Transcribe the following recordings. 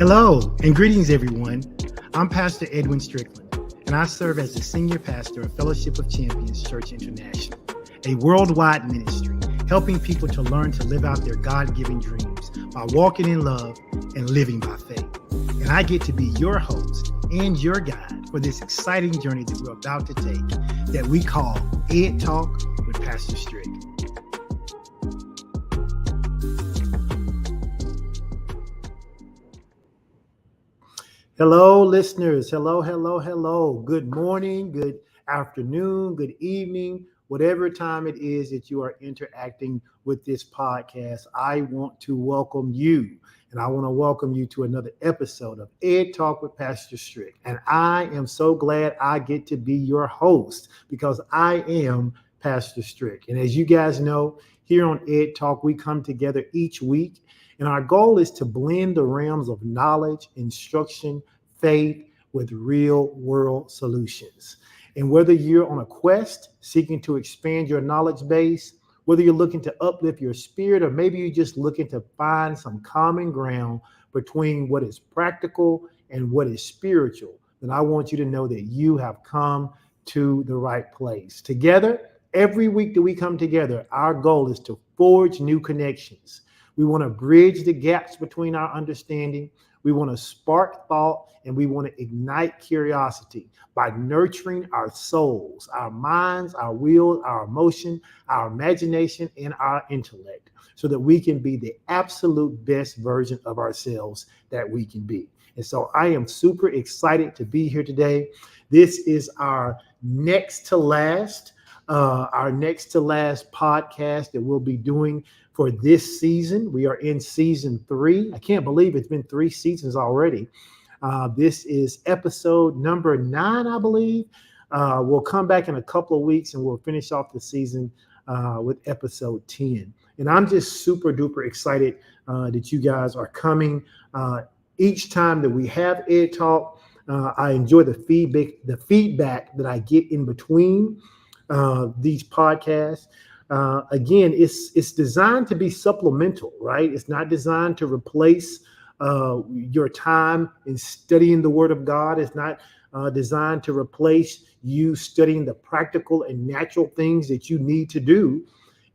Hello and greetings, everyone. I'm Pastor Edwin Strickland, and I serve as the Senior Pastor of Fellowship of Champions Church International, a worldwide ministry helping people to learn to live out their God-given dreams by walking in love and living by faith. And I get to be your host and your guide for this exciting journey that we're about to take that we call Ed Talk with Pastor Strick. Hello, listeners. Hello. Good morning, good afternoon, good evening, whatever time it is that you are interacting with this podcast. I want to welcome you, and I want to welcome you to another episode of Ed Talk with Pastor Strick. And I am so glad I get to be your host because I am Pastor Strick. And as you guys know, here on Ed Talk, we come together each week. And our goal is to blend the realms of knowledge, instruction, faith with real world solutions. And whether you're on a quest seeking to expand your knowledge base, whether you're looking to uplift your spirit, or maybe you're just looking to find some common ground between what is practical and what is spiritual, then I want you to know that you have come to the right place. Together, every week that we come together, our goal is to forge new connections. We want to bridge the gaps between our understanding. We want to spark thought, and we want to ignite curiosity by nurturing our souls, our minds, our will, our emotion, our imagination, and our intellect so that we can be the absolute best version of ourselves that we can be. And so I am super excited to be here today. This is our next to last podcast that we'll be doing for this season. We are in season 3. I can't believe it's been 3 seasons already. This is episode number 9, I believe. We'll come back in a couple of weeks and we'll finish off the season with episode 10. And I'm just super duper excited that you guys are coming. Each time that we have Ed Talk, I enjoy the feedback that I get in between these podcasts. Again, it's designed to be supplemental, right? It's not designed to replace your time in studying the Word of God. It's not designed to replace you studying the practical and natural things that you need to do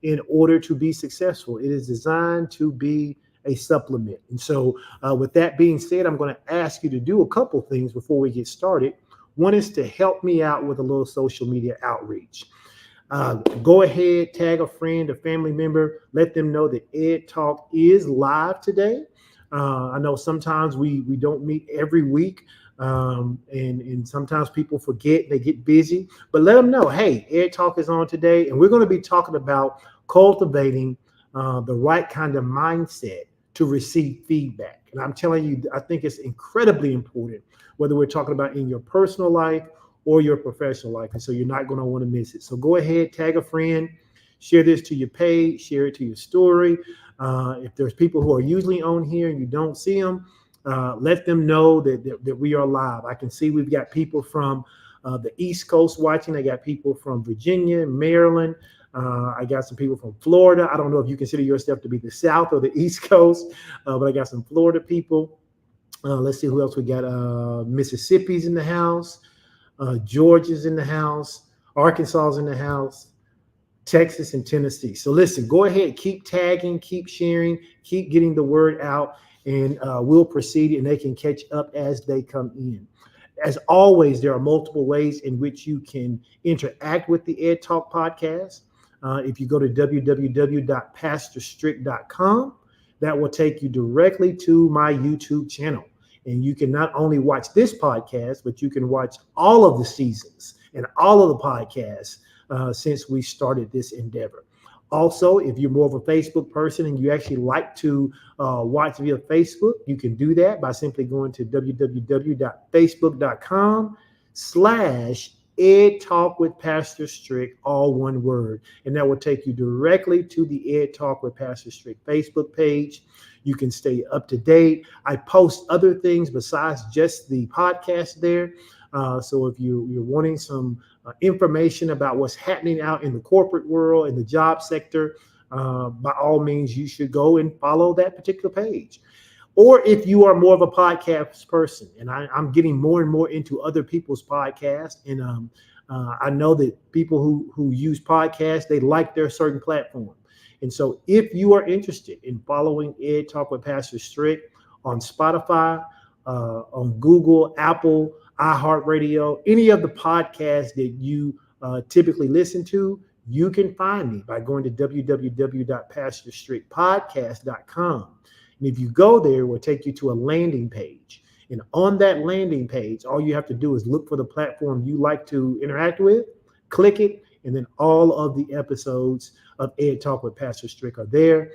in order to be successful. It is designed to be a supplement. And so with that being said, I'm going to ask you to do a couple things before we get started. One is to help me out with a little social media outreach. Go ahead, tag a friend, a family member, let them know that Ed Talk is live today. I know sometimes we don't meet every week, and sometimes people forget, they get busy, but let them know, hey, Ed Talk is on today, and we're going to be talking about cultivating the right kind of mindset to receive feedback. And I'm telling you, I think it's incredibly important, whether we're talking about in your personal life or your professional life. And so you're not going to want to miss it. So go ahead, tag a friend, share this to your page, share it to your story. If there's people who are usually on here and you don't see them, let them know that we are live. I can see we've got people from the East Coast watching. I got people from Virginia, Maryland. I got some people from Florida. I don't know if you consider yourself to be the South or the East Coast, but I got some Florida people. Let's see who else we got. Mississippi's in the house. Georgia's in the house, Arkansas's in the house, Texas and Tennessee. So listen, go ahead, keep tagging, keep sharing, keep getting the word out, and we'll proceed and they can catch up as they come in. As always, there are multiple ways in which you can interact with the Ed Talk podcast. If you go to www.pastorstrick.com, that will take you directly to my YouTube channel. And you can not only watch this podcast, but you can watch all of the seasons and all of the podcasts since we started this endeavor. Also, if you're more of a Facebook person and you actually like to watch via Facebook, you can do that by simply going to www.facebook.com/Ed Talk with Pastor Strick, all one word. And that will take you directly to the Ed Talk with Pastor Strick Facebook page. You can stay up to date. I post other things besides just the podcast there. So if you're wanting some information about what's happening out in the corporate world, in the job sector, by all means, you should go and follow that particular page. Or if you are more of a podcast person, and I'm getting more and more into other people's podcasts, and I know that people who use podcasts, they like their certain platform. And so if you are interested in following Ed Talk with Pastor Strick on Spotify, on Google, Apple, iHeartRadio, any of the podcasts that you typically listen to, you can find me by going to www.pastorstrickpodcast.com. And if you go there, it will take you to a landing page. And on that landing page, all you have to do is look for the platform you like to interact with, click it, and then all of the episodes of Ed Talk with Pastor Strick are there.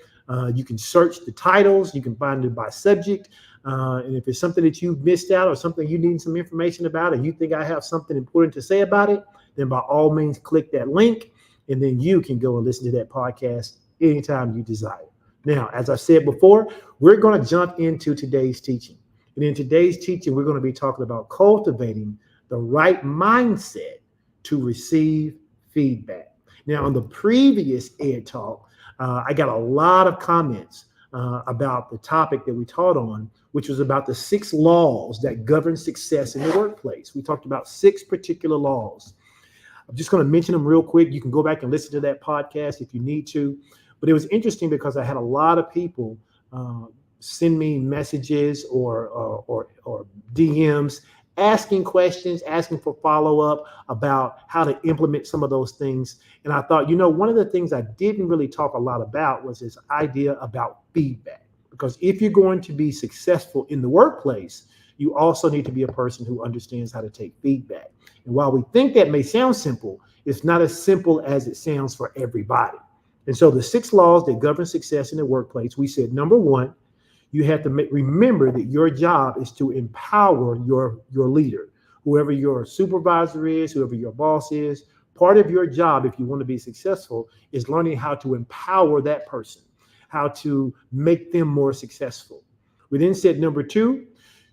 You can search the titles. You can find it by subject. And if it's something that you've missed out or something you need some information about, and you think I have something important to say about it, then by all means, click that link, and then you can go and listen to that podcast anytime you desire. Now, as I said before, we're going to jump into today's teaching. And in today's teaching, we're going to be talking about cultivating the right mindset to receive feedback. Now, on the previous Ed Talk, I got a lot of comments about the topic that we taught on, which was about the 6 laws that govern success in the workplace. We talked about 6 particular laws. I'm just going to mention them real quick. You can go back and listen to that podcast if you need to. But it was interesting because I had a lot of people send me messages or DMs asking questions, asking for follow-up about how to implement some of those things. And I thought, one of the things I didn't really talk a lot about was this idea about feedback. Because if you're going to be successful in the workplace, you also need to be a person who understands how to take feedback. And while we think that may sound simple, it's not as simple as it sounds for everybody. And so the 6 laws that govern success in the workplace, we said, number 1, you have to remember that your job is to empower your leader, whoever your supervisor is, whoever your boss is. Part of your job, if you want to be successful, is learning how to empower that person, how to make them more successful. We then said, number 2,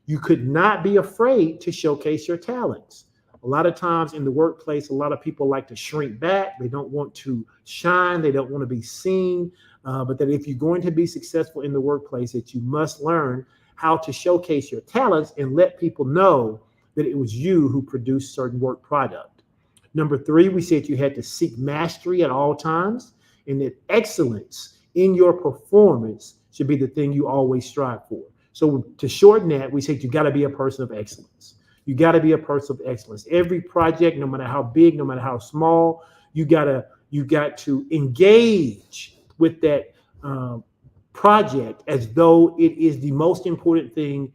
you could not be afraid to showcase your talents. A lot of times in the workplace, a lot of people like to shrink back. They don't want to shine. They don't want to be seen. But that if you're going to be successful in the workplace, that you must learn how to showcase your talents and let people know that it was you who produced certain work product. Number 3, we said you had to seek mastery at all times, and that excellence in your performance should be the thing you always strive for. So to shorten that, we said you got to be a person of excellence. You got to be a person of excellence. Every project, no matter how big, no matter how small, you got to engage with that project as though it is the most important thing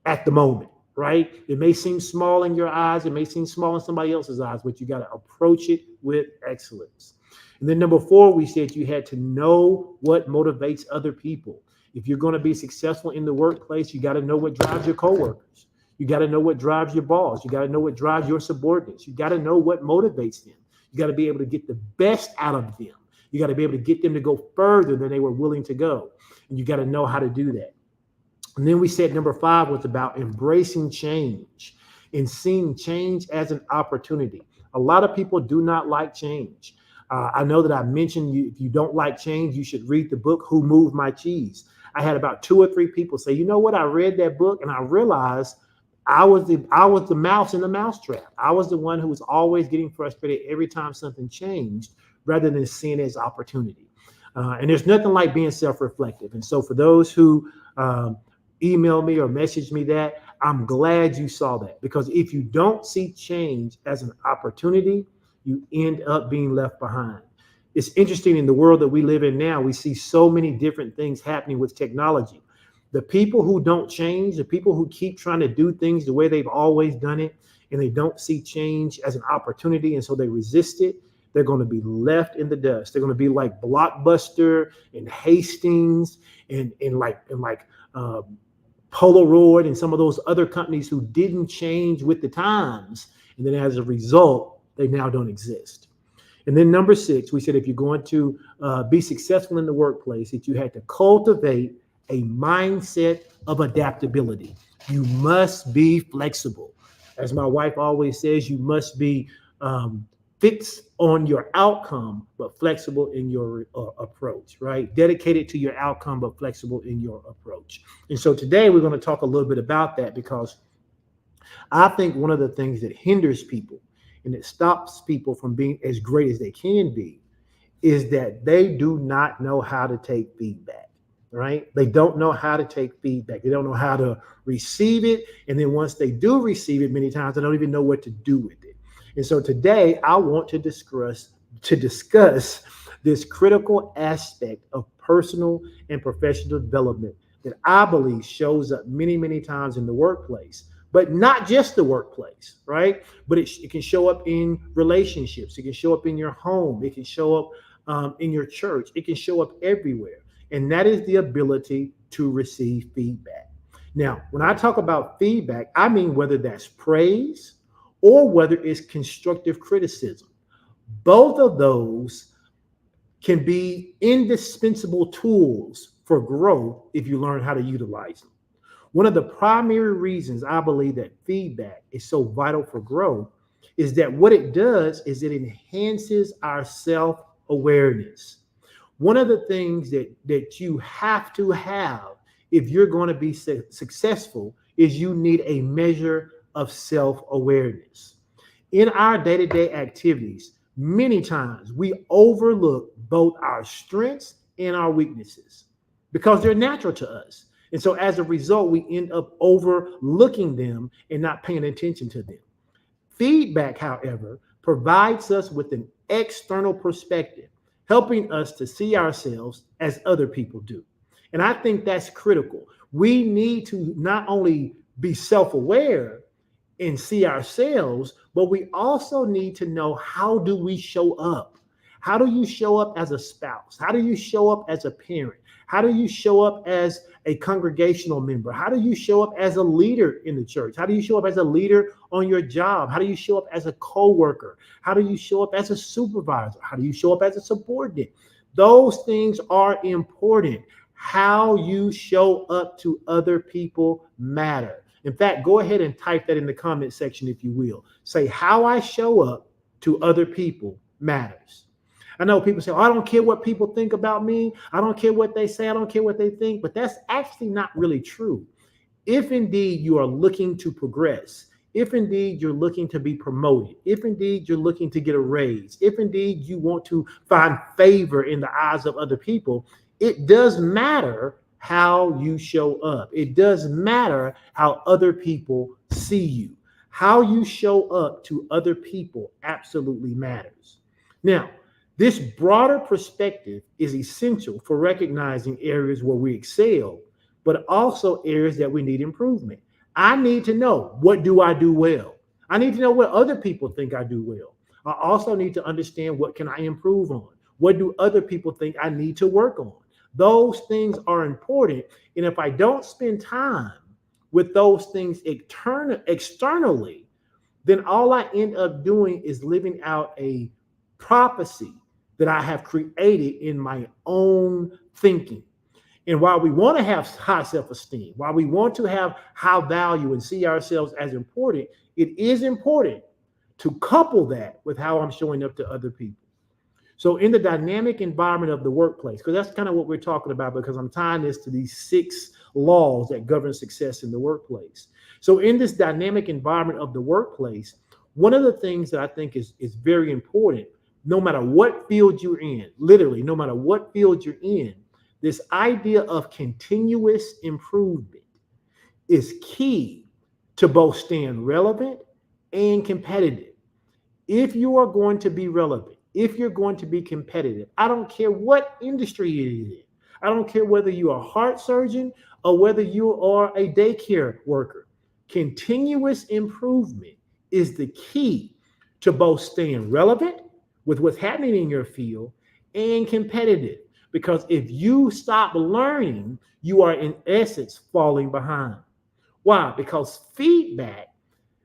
at the moment, right? It may seem small in your eyes. It may seem small in somebody else's eyes, but you got to approach it with excellence. And then number 4, we said you had to know what motivates other people. If you're going to be successful in the workplace, you got to know what drives your coworkers. You got to know what drives your boss. You got to know what drives your subordinates. You got to know what motivates them. You got to be able to get the best out of them. You got to be able to get them to go further than they were willing to go. And you got to know how to do that. And then we said number 5 was about embracing change and seeing change as an opportunity. A lot of people do not like change. I know that I mentioned if you don't like change, you should read the book, Who Moved My Cheese? I had about 2 or 3 people say, you know what? I read that book and I realized I was the mouse in the mousetrap. I was the one who was always getting frustrated every time something changed rather than seeing it as opportunity. And there's nothing like being self-reflective. And so for those who email me or message me that, I'm glad you saw that, because if you don't see change as an opportunity, you end up being left behind. It's interesting in the world that we live in now, we see so many different things happening with technology. The people who don't change, the people who keep trying to do things the way they've always done it, and they don't see change as an opportunity, and so they resist it, they're going to be left in the dust. They're going to be like Blockbuster and Hastings and Polaroid and some of those other companies who didn't change with the times. And then as a result, they now don't exist. And then number 6, we said if you're going to be successful in the workplace, that you had to cultivate a mindset of adaptability. You must be flexible. As my wife always says, you must be fixed on your outcome, but flexible in your approach, right? Dedicated to your outcome, but flexible in your approach. And so today we're going to talk a little bit about that because I think one of the things that hinders people and it stops people from being as great as they can be is that they do not know how to take feedback, right? They don't know how to take feedback. They don't know how to receive it. And then once they do receive it, many times they don't even know what to do with it. And so today I want to discuss this critical aspect of personal and professional development that I believe shows up many, many times in the workplace, but not just the workplace, right? But it can show up in relationships. It can show up in your home. It can show up in your church. It can show up everywhere. And that is the ability to receive feedback. Now, when I talk about feedback, I mean whether that's praise or whether it's constructive criticism. Both of those can be indispensable tools for growth if you learn how to utilize them. One of the primary reasons I believe that feedback is so vital for growth is that what it does is it enhances our self-awareness. One of the things that you have to have if you're going to be successful is you need a measure of self-awareness. In our day-to-day activities, many times we overlook both our strengths and our weaknesses because they're natural to us. And so as a result, we end up overlooking them and not paying attention to them. Feedback, however, provides us with an external perspective, helping us to see ourselves as other people do. And I think that's critical. We need to not only be self-aware and see ourselves, but we also need to know, how do we show up? How do you show up as a spouse? How do you show up as a parent? How do you show up as a congregational member? How do you show up as a leader in the church? How do you show up as a leader on your job? How do you show up as a co-worker? How do you show up as a supervisor? How do you show up as a subordinate? Those things are important. How you show up to other people matter. In fact, go ahead and type that in the comment section, if you will. Say, how I show up to other people matters. I know people say, oh, I don't care what people think about me. I don't care what they say. I don't care what they think. But that's actually not really true. If indeed you are looking to progress, if indeed you're looking to be promoted, if indeed you're looking to get a raise, if indeed you want to find favor in the eyes of other people, it does matter how you show up. It does matter how other people see you. How you show up to other people absolutely matters. Now, this broader perspective is essential for recognizing areas where we excel, but also areas that we need improvement. I need to know, what do I do well? I need to know what other people think I do well. I also need to understand, what can I improve on? What do other people think I need to work on? Those things are important. And if I don't spend time with those things externally, then all I end up doing is living out a prophecy that I have created in my own thinking. And while we want to have high self-esteem, while we want to have high value and see ourselves as important, it is important to couple that with how I'm showing up to other people. So in the dynamic environment of the workplace, because that's kind of what we're talking about, because I'm tying this to these 6 laws that govern success in the workplace. So in this dynamic environment of the workplace, one of the things that I think is very important, no matter what field you're in, literally, no matter what field you're in, this idea of continuous improvement is key to both staying relevant and competitive. If you are going to be relevant, if you're going to be competitive, I don't care what industry it is in. I don't care whether you're a heart surgeon or whether you are a daycare worker. Continuous improvement is the key to both staying relevant with what's happening in your field and competitive. Because if you stop learning, you are in essence falling behind. Why? Because feedback,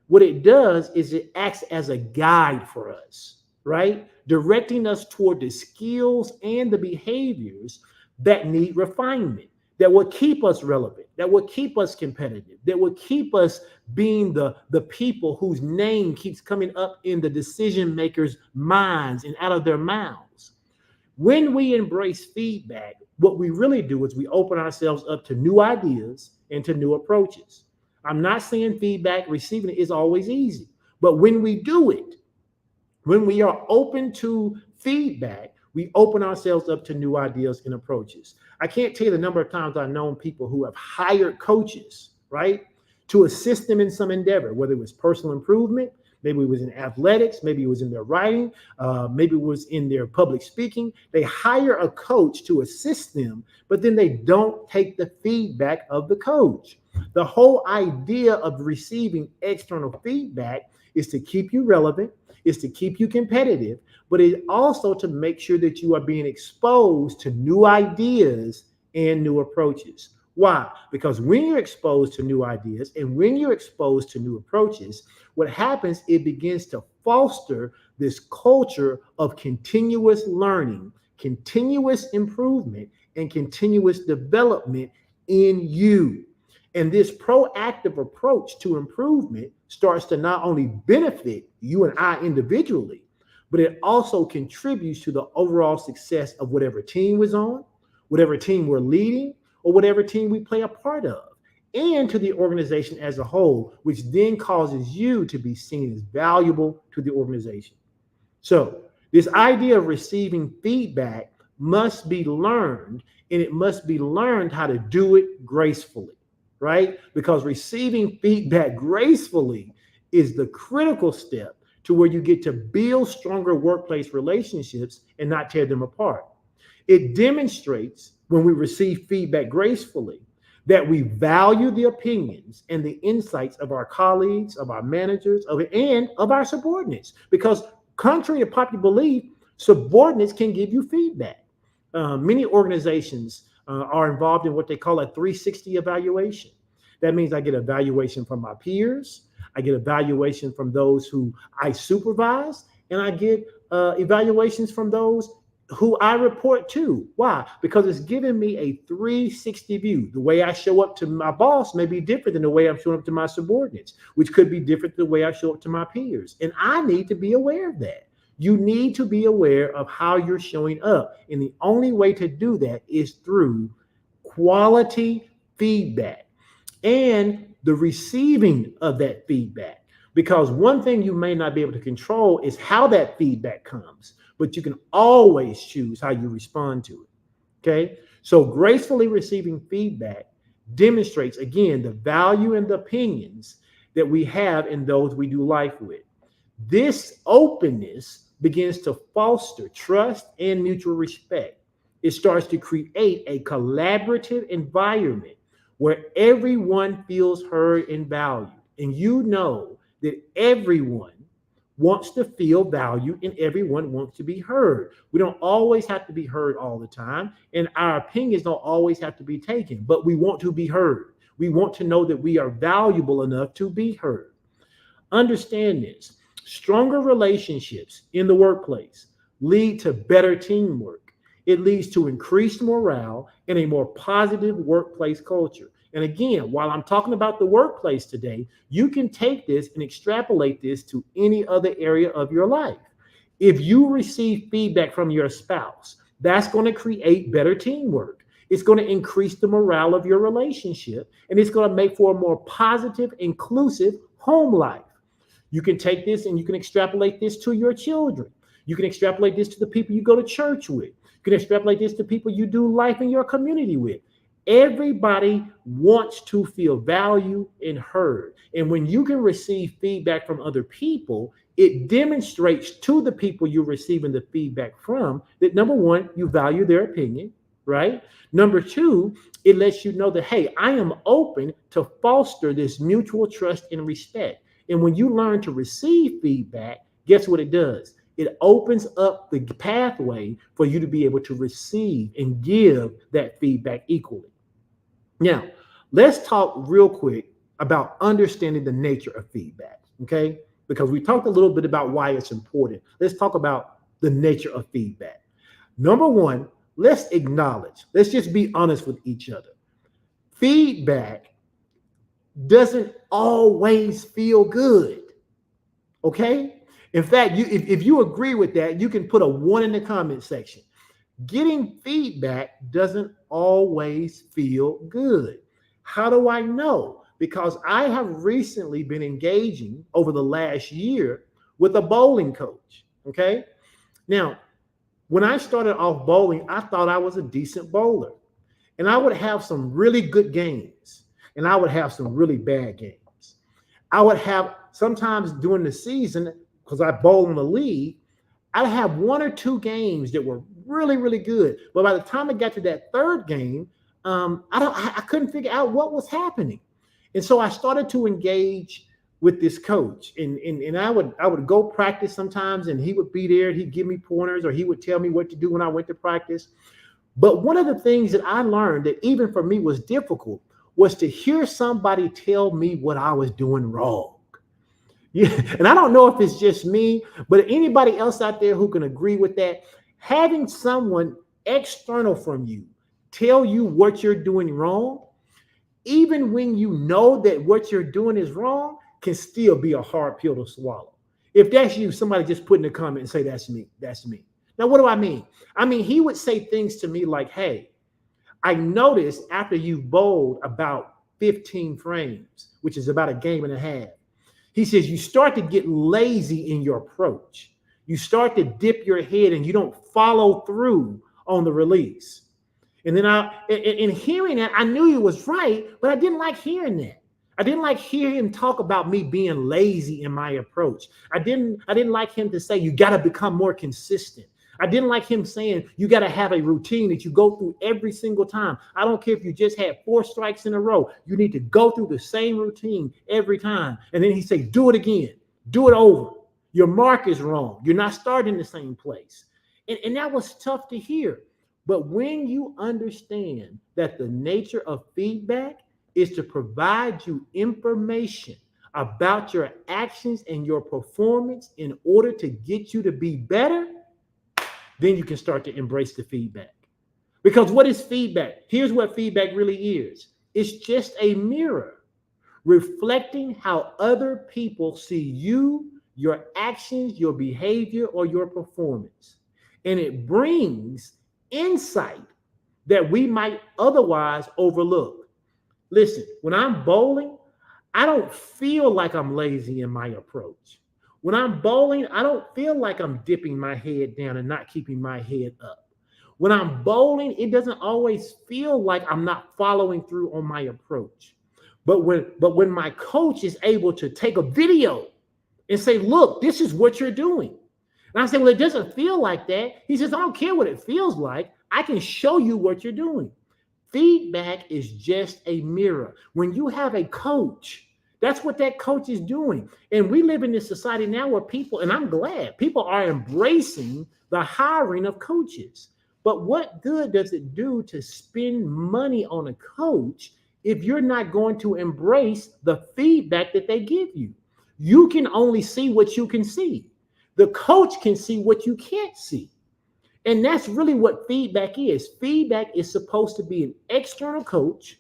what it does is it acts as a guide for us, right? Directing us toward the skills and the behaviors that need refinement, that will keep us relevant, that will keep us competitive, that will keep us being the people whose name keeps coming up in the decision makers' minds and out of their mouths. When we embrace feedback, what we really do is we open ourselves up to new ideas and to new approaches. I'm not saying feedback, receiving it is always easy, but when we do it, when we are open to feedback, we open ourselves up to new ideas and approaches. I can't tell you the number of times I've known people who have hired coaches, right, to assist them in some endeavor, whether it was personal improvement, maybe it was in athletics, maybe it was in their writing, maybe it was in their public speaking. They hire a coach to assist them, but then they don't take the feedback of the coach. The whole idea of receiving external feedback is to keep you relevant, is to keep you competitive, but it's also to make sure that you are being exposed to new ideas and new approaches. Why? Because when you're exposed to new ideas and when you're exposed to new approaches, what happens, it begins to foster this culture of continuous learning, continuous improvement, and continuous development in you. And this proactive approach to improvement starts to not only benefit you and I individually, but it also contributes to the overall success of whatever team we're on, whatever team we're leading, or whatever team we play a part of, and to the organization as a whole, which then causes you to be seen as valuable to the organization. So this idea of receiving feedback must be learned, and it must be learned how to do it gracefully, right? Because receiving feedback gracefully is the critical step to where you get to build stronger workplace relationships and not tear them apart. It demonstrates when we receive feedback gracefully that we value the opinions and the insights of our colleagues, of our managers, and of our subordinates. Because contrary to popular belief, subordinates can give you feedback. Many organizations are involved in what they call a 360 evaluation. That means I get evaluation from my peers, I get evaluation from those who I supervise, and I get evaluations from those who I report to. Why? Because it's giving me a 360 view. The way I show up to my boss may be different than the way I'm showing up to my subordinates, which could be different than the way I show up to my peers. And I need to be aware of that. You need to be aware of how you're showing up. And the only way to do that is through quality feedback and the receiving of that feedback. Because one thing you may not be able to control is how that feedback comes, but you can always choose how you respond to it. Okay. So gracefully receiving feedback demonstrates, again, the value and the opinions that we have in those we do life with. This openness begins to foster trust and mutual respect. It starts to create a collaborative environment where everyone feels heard and valued. And you know that everyone wants to feel valued and everyone wants to be heard. We don't always have to be heard all the time, and our opinions don't always have to be taken, but we want to be heard. We want to know that we are valuable enough to be heard. Understand this. Stronger relationships in the workplace lead to better teamwork. It leads to increased morale and a more positive workplace culture. And again, while I'm talking about the workplace today, you can take this and extrapolate this to any other area of your life. If you receive feedback from your spouse, that's going to create better teamwork. It's going to increase the morale of your relationship, and it's going to make for a more positive, inclusive home life. You can take this and you can extrapolate this to your children. You can extrapolate this to the people you go to church with. You can extrapolate this to people you do life in your community with. Everybody wants to feel valued and heard. And when you can receive feedback from other people, it demonstrates to the people you're receiving the feedback from that, number one, you value their opinion, right? Number two, it lets you know that, hey, I am open to foster this mutual trust and respect. And when you learn to receive feedback, guess what it does? It opens up the pathway for you to be able to receive and give that feedback equally. Now, let's talk real quick about understanding the nature of feedback, okay? Because we talked a little bit about why it's important. Let's talk about the nature of feedback. Number one, let's just be honest with each other. feedback doesn't always feel good. Okay? In fact, if you agree with that, you can put a 1 in the comment section. Getting feedback doesn't always feel good. How do I know? Because I have recently been engaging over the last year with a bowling coach. Okay? Now, when I started off bowling, I thought I was a decent bowler. And I would have some really good games, and I would have some really bad games. I would have sometimes during the season, because I bowl in the league, I'd have 1 or 2 games that were really, really good. But by the time I got to that third game, I couldn't figure out what was happening. And so I started to engage with this coach. And I would go practice sometimes, and he would be there, he'd give me pointers, or he would tell me what to do when I went to practice. But one of the things that I learned that even for me was difficult was to hear somebody tell me what I was doing wrong. Yeah, and I don't know if it's just me, but anybody else out there who can agree with that, having someone external from you tell you what you're doing wrong, even when you know that what you're doing is wrong, can still be a hard pill to swallow. If that's you, somebody just put in the comment and say, that's me. That's me. Now, what do I mean? I mean, he would say things to me like, hey, I noticed after you've bowled about 15 frames, which is about a game and a half, he says, you start to get lazy in your approach. You start to dip your head and you don't follow through on the release. And then in hearing that, I knew he was right, but I didn't like hearing that. I didn't like hearing him talk about me being lazy in my approach. I didn't like him to say, you got to become more consistent. I didn't like him saying, you got to have a routine that you go through every single time. I don't care if you just had 4 strikes in a row. You need to go through the same routine every time. And then he said, do it again. Do it over. Your mark is wrong. You're not starting in the same place. And that was tough to hear. But when you understand that the nature of feedback is to provide you information about your actions and your performance in order to get you to be better, then you can start to embrace the feedback. Because what is feedback? Here's what feedback really is. It's just a mirror reflecting how other people see you, your actions, your behavior, or your performance. And it brings insight that we might otherwise overlook. Listen, when I'm bowling, I don't feel like I'm lazy in my approach. When I'm bowling, I don't feel like I'm dipping my head down and not keeping my head up. When I'm bowling, it doesn't always feel like I'm not following through on my approach. But when my coach is able to take a video and say, look, this is what you're doing. And I say, well, it doesn't feel like that. He says, I don't care what it feels like. I can show you what you're doing. Feedback is just a mirror. When you have a coach, that's what that coach is doing. And we live in this society now where people, and I'm glad, people are embracing the hiring of coaches. But what good does it do to spend money on a coach if you're not going to embrace the feedback that they give you? You can only see what you can see. The coach can see what you can't see. And that's really what feedback is. Feedback is supposed to be an external coach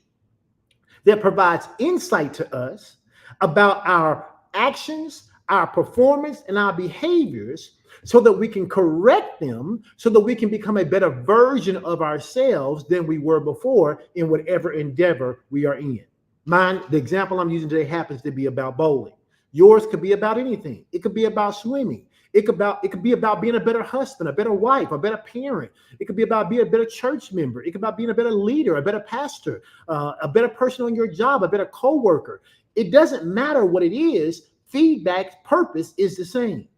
that provides insight to us about our actions, our performance, and our behaviors so that we can correct them, so that we can become a better version of ourselves than we were before in whatever endeavor we are in. Mine, the example I'm using today happens to be about bowling. Yours could be about anything. It could be about swimming. It could be about being a better husband, a better wife, a better parent. It could be about being a better church member. It could be about being a better leader, a better pastor, a better person on your job, a better coworker. It doesn't matter what it is. Feedback's purpose is the same.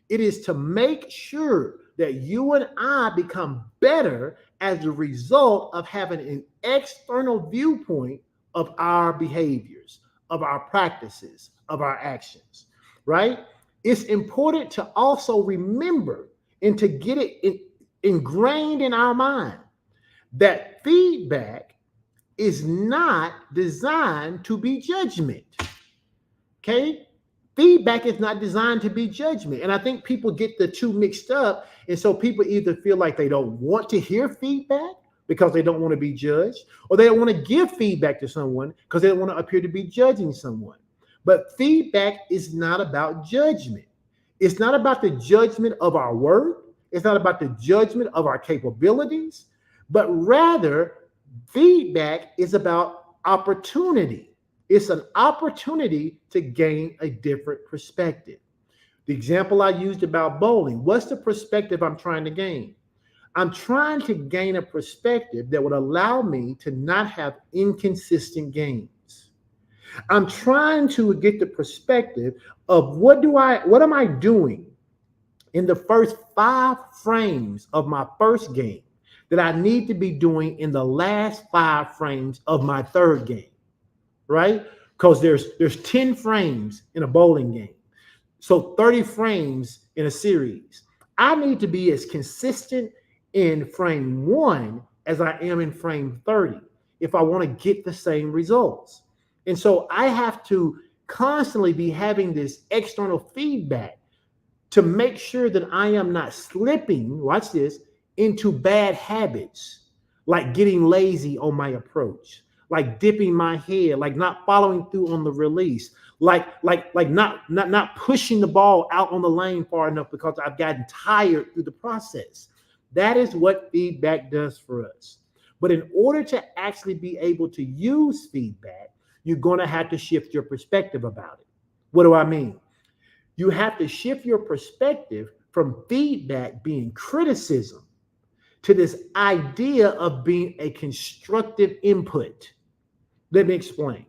It is to make sure that you and I become better as a result of having an external viewpoint of our behaviors, of our practices, of our actions, right? It's important to also remember and to get it ingrained in our mind that feedback is not designed to be judgment. Okay? Feedback is not designed to be judgment. And I think people get the two mixed up. And so people either feel like they don't want to hear feedback because they don't want to be judged, or they don't want to give feedback to someone because they don't want to appear to be judging someone. But feedback is not about judgment. It's not about the judgment of our worth. It's not about the judgment of our capabilities, but rather feedback is about opportunity. It's an opportunity to gain a different perspective. The example I used about bowling, what's the perspective I'm trying to gain? I'm trying to gain a perspective that would allow me to not have inconsistent games. I'm trying to get the perspective of what am I doing in the first 5 frames of my first game that I need to be doing in the last 5 frames of my third game, right? Because there's 10 frames in a bowling game. So 30 frames in a series. I need to be as consistent in frame 1 as I am in frame 30 if I want to get the same results. And so I have to constantly be having this external feedback to make sure that I am not slipping, watch this, into bad habits, like getting lazy on my approach, like dipping my head, like not following through on the release, like not pushing the ball out on the lane far enough because I've gotten tired through the process. That is what feedback does for us. But in order to actually be able to use feedback, you're going to have to shift your perspective about it. What do I mean? You have to shift your perspective from feedback being criticism to this idea of being a constructive input. Let me explain.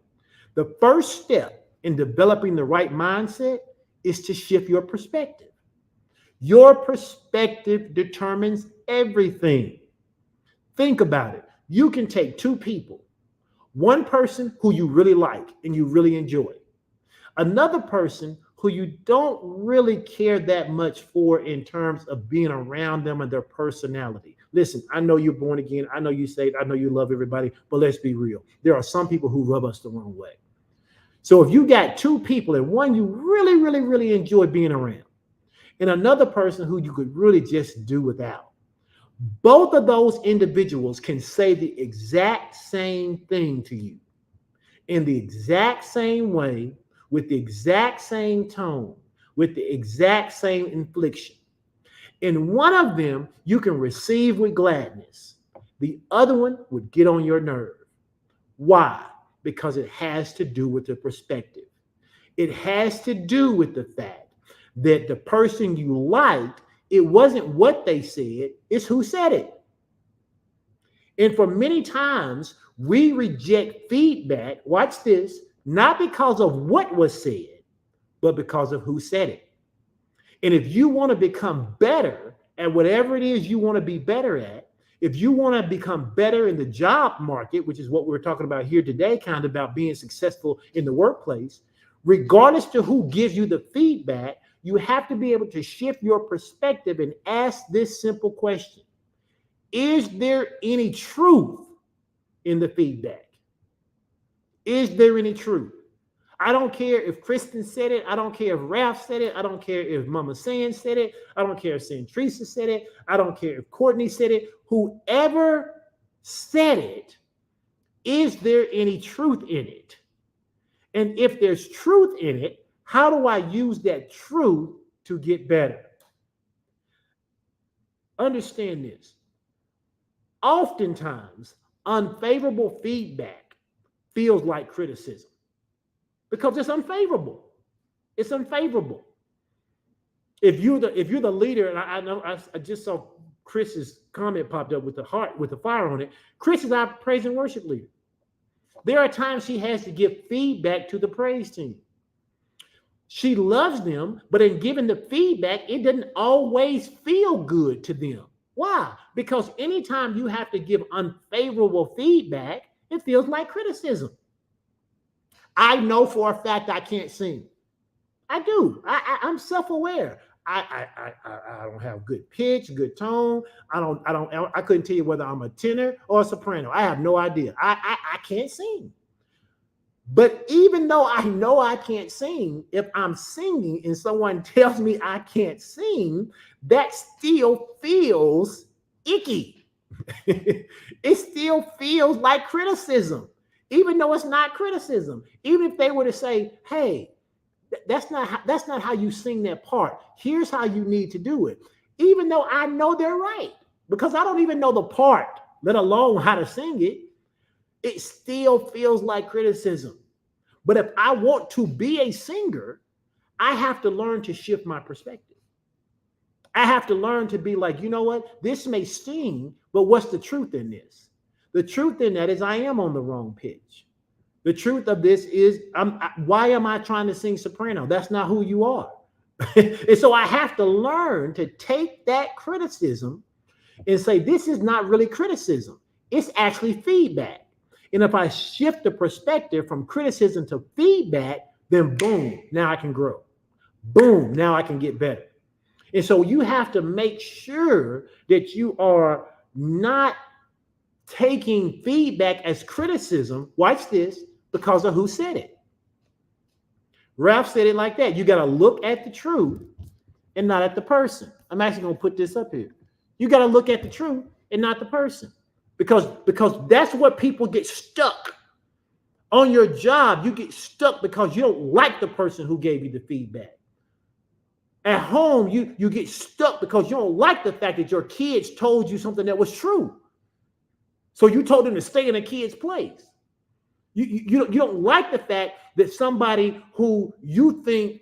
The first step in developing the right mindset is to shift your perspective. Your perspective determines everything. Think about it. You can take 2 people, one person who you really like and you really enjoy, another person who you don't really care that much for in terms of being around them and their personality. Listen, I know you're born again. I know you saved. I know you love everybody, but let's be real. There are some people who rub us the wrong way. So if you got 2 people and one you really, really, really enjoy being around and another person who you could really just do without, both of those individuals can say the exact same thing to you in the exact same way, with the exact same tone, with the exact same infliction. In one of them, you can receive with gladness. The other one would get on your nerve. Why? Because it has to do with the perspective. It has to do with the fact that the person you liked, it wasn't what they said, it's who said it. And for many times, we reject feedback, watch this, not because of what was said, but because of who said it. And if you want to become better at whatever it is you want to be better at, if you want to become better in the job market, which is what we're talking about here today, kind of about being successful in the workplace, regardless to who gives you the feedback, you have to be able to shift your perspective and ask this simple question. Is there any truth in the feedback? Is there any truth? I don't care if Kristen said it. I don't care if Ralph said it. I don't care if Mama San said it. I don't care if Centrisa said it. I don't care if Courtney said it. Whoever said it, is there any truth in it? And if there's truth in it, how do I use that truth to get better? Understand this. Oftentimes, unfavorable feedback feels like criticism because it's unfavorable. It's unfavorable. If you're the leader, and I know I just saw Chris's comment popped up with the heart, with the fire on it. Chris is our praise and worship leader. There are times she has to give feedback to the praise team. She loves them, but in giving the feedback, it doesn't always feel good to them. Why? Because anytime you have to give unfavorable feedback, it feels like criticism. I know for a fact I can't sing. I do. I'm self-aware. I don't have good pitch, good tone. I couldn't tell you whether I'm a tenor or a soprano. I have no idea. I can't sing. But even though I know I can't sing, if I'm singing and someone tells me I can't sing, that still feels icky. It still feels like criticism, even though it's not criticism. Even if they were to say, "Hey, that's not how you sing that part. Here's how you need to do it." Even though I know they're right, because I don't even know the part, let alone how to sing it, it still feels like criticism. But if I want to be a singer, I have to learn to shift my perspective. I have to learn to be like, you know what? This may sting, but what's the truth in this? The truth in that is I am on the wrong pitch. The truth of this is, why am I trying to sing soprano? That's not who you are. And so I have to learn to take that criticism and say, this is not really criticism. It's actually feedback. And if I shift the perspective from criticism to feedback, then boom, now I can grow. Boom, now I can get better. And so you have to make sure that you are not taking feedback as criticism. Watch this, because of who said it. Ralph said it like that. You got to look at the truth and not at the person. I'm actually going to put this up here. You got to look at the truth and not the person, because that's what people get stuck on your job. You get stuck because you don't like the person who gave you the feedback. At home, you get stuck because you don't like the fact that your kids told you something that was true. So you told them to stay in a kid's place. You don't like the fact that somebody who you think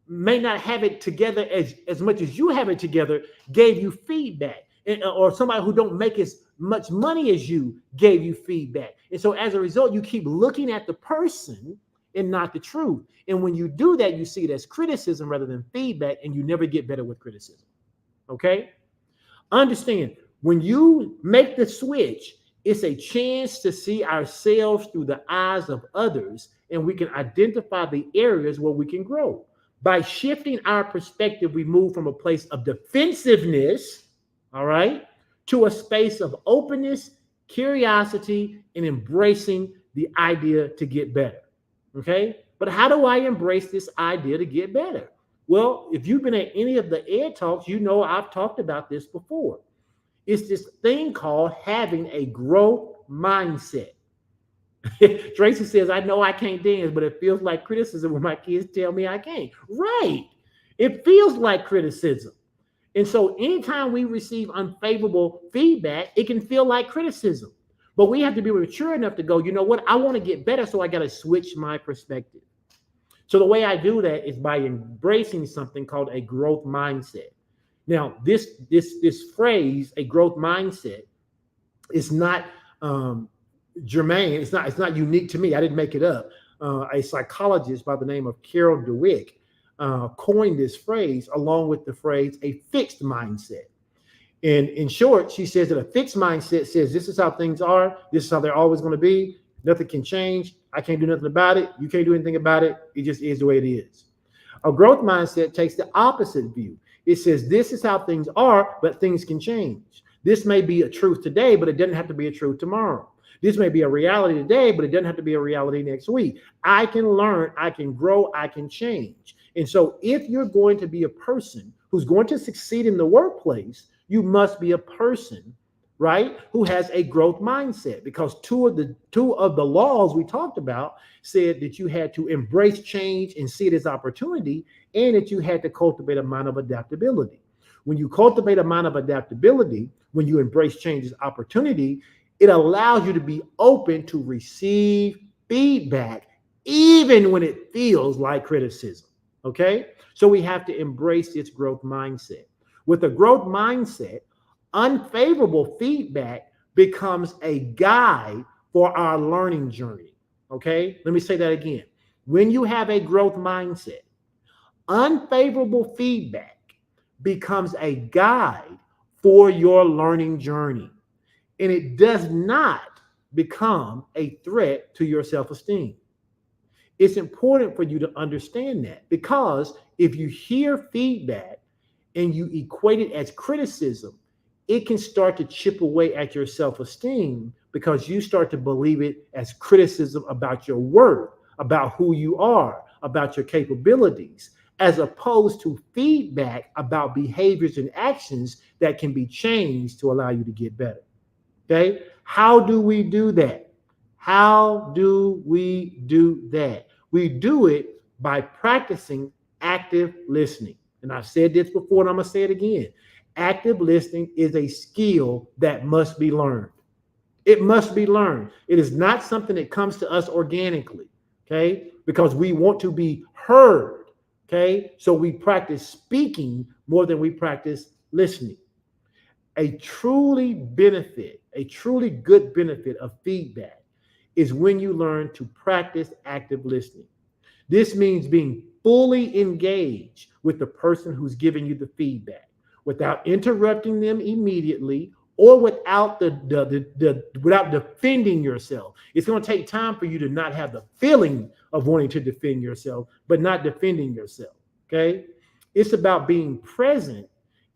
may not have it together as much as you have it together gave you feedback. Or somebody who don't make as much money as you gave you feedback. And so as a result, you keep looking at the person and not the truth. And when you do that, you see it as criticism rather than feedback, and you never get better with criticism. Okay? Understand, when you make the switch, it's a chance to see ourselves through the eyes of others, and we can identify the areas where we can grow. By shifting our perspective, we move from a place of defensiveness, all right, to a space of openness, curiosity, and embracing the idea to get better. Okay? But how do I embrace this idea to get better? Well, if you've been at any of the Ed Talks, you know I've talked about this before. It's this thing called having a growth mindset. Tracy says, I know I can't dance, but it feels like criticism when my kids tell me I can't. Right. It feels like criticism. And so anytime we receive unfavorable feedback, it can feel like criticism. But we have to be mature enough to go, you know what? I want to get better, so I got to switch my perspective. So the way I do that is by embracing something called a growth mindset. Now, this phrase, a growth mindset, is not germane. It's not unique to me. I didn't make it up. A psychologist by the name of Carol Dweck coined this phrase along with the phrase a fixed mindset. And in short, she says that a fixed mindset says this is how things are. This is how they're always going to be. Nothing can change. I can't do nothing about it. You can't do anything about it. It just is the way it is. A growth mindset takes the opposite view. It says this is how things are, but things can change. This may be a truth today, but it doesn't have to be a truth tomorrow. This may be a reality today, but it doesn't have to be a reality next week. I can learn, I can grow, I can change. And so if you're going to be a person who's going to succeed in the workplace, you must be a person, right, who has a growth mindset, because two of the laws we talked about said that you had to embrace change and see it as opportunity, and that you had to cultivate a mind of adaptability. When you cultivate a mind of adaptability, when you embrace change as opportunity, it allows you to be open to receive feedback, even when it feels like criticism. Okay? So we have to embrace this growth mindset. With a growth mindset, unfavorable feedback becomes a guide for our learning journey. Okay? Let me say that again. When you have a growth mindset, unfavorable feedback becomes a guide for your learning journey. And it does not become a threat to your self-esteem. It's important for you to understand that, because if you hear feedback and you equate it as criticism, it can start to chip away at your self-esteem, because you start to believe it as criticism about your worth, about who you are, about your capabilities. as opposed to feedback about behaviors and actions that can be changed to allow you to get better. Okay. How do we do that? How do we do that? We do it by practicing active listening. And I've said this before and I'm going to say it again. Active listening is a skill that must be learned. It must be learned. It is not something that comes to us organically, okay? Because we want to be heard, okay? So we practice speaking more than we practice listening. A truly good benefit of feedback is when you learn to practice active listening. This means being fully engaged with the person who's giving you the feedback without interrupting them immediately or without defending yourself. It's going to take time for you to not have the feeling of wanting to defend yourself, but not defending yourself. Okay? It's about being present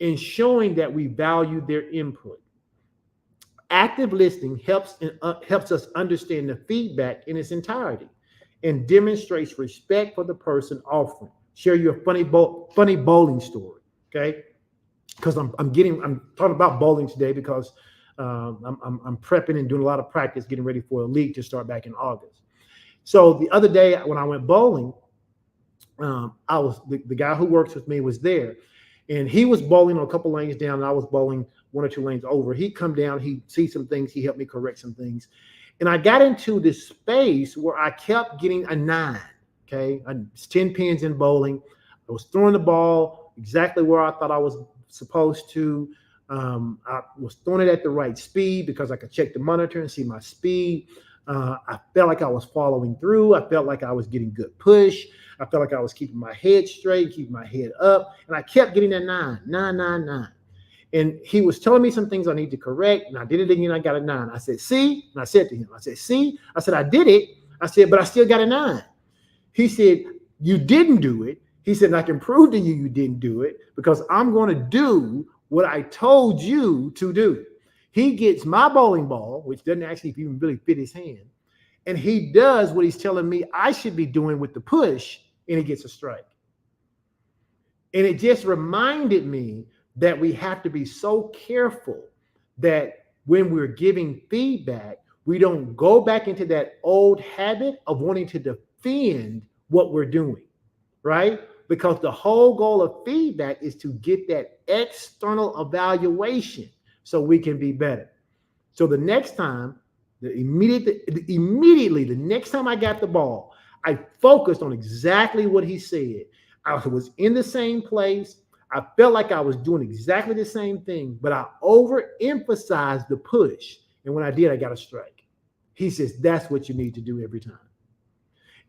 and showing that we value their input. Active listening helps us understand the feedback in its entirety and demonstrates respect for the person offering. Share you a funny bowling story, okay? Because I'm talking about bowling today because I'm prepping and doing a lot of practice, getting ready for a league to start back in August. So the other day when I went bowling, I was the guy who works with me was there, and he was bowling on a couple lanes down, and I was bowling one or two lanes over. He'd come down, he'd see some things, he helped me correct some things. And I got into this space where I kept getting a 9, okay? 10 pins in bowling. I was throwing the ball exactly where I thought I was supposed to. I was throwing it at the right speed because I could check the monitor and see my speed. I felt like I was following through. I felt like I was getting good push. I felt like I was keeping my head straight, keeping my head up. And I kept getting that 9, 9, 9, 9. And he was telling me some things I need to correct. And I did it again. I got a 9. I said, see? And I said to him, I said, see? I said, I did it. I said, but I still got a 9. He said, you didn't do it. He said, I can prove to you you didn't do it because I'm going to do what I told you to do. He gets my bowling ball, which doesn't actually even really fit his hand, and he does what he's telling me I should be doing with the push, and he gets a strike. And it just reminded me that we have to be so careful that when we're giving feedback, we don't go back into that old habit of wanting to defend what we're doing, right? Because the whole goal of feedback is to get that external evaluation so we can be better. So the next time, immediately, the next time I got the ball, I focused on exactly what he said. I was in the same place. I felt like I was doing exactly the same thing, but I overemphasized the push. And when I did, I got a strike. He says, that's what you need to do every time.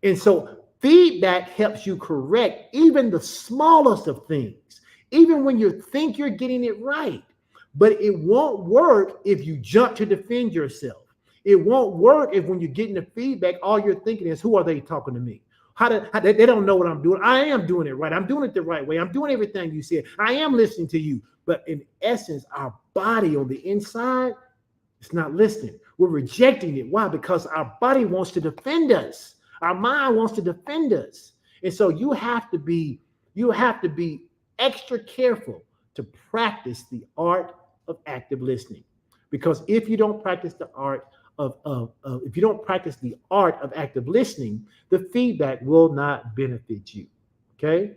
And so feedback helps you correct even the smallest of things, even when you think you're getting it right. But it won't work if you jump to defend yourself. It won't work if when you're getting the feedback, all you're thinking is, who are they talking to me? They don't know what I'm doing. I am doing it right. I'm doing it the right way. I'm doing everything you said. I am listening to you. But in essence, our body on the inside, it's not listening. We're rejecting it. Why? Because our body wants to defend us. Our mind wants to defend us. And so you have to be extra careful to practice the art of active listening. Because if you don't practice the art of active listening, the feedback will not benefit you. Okay?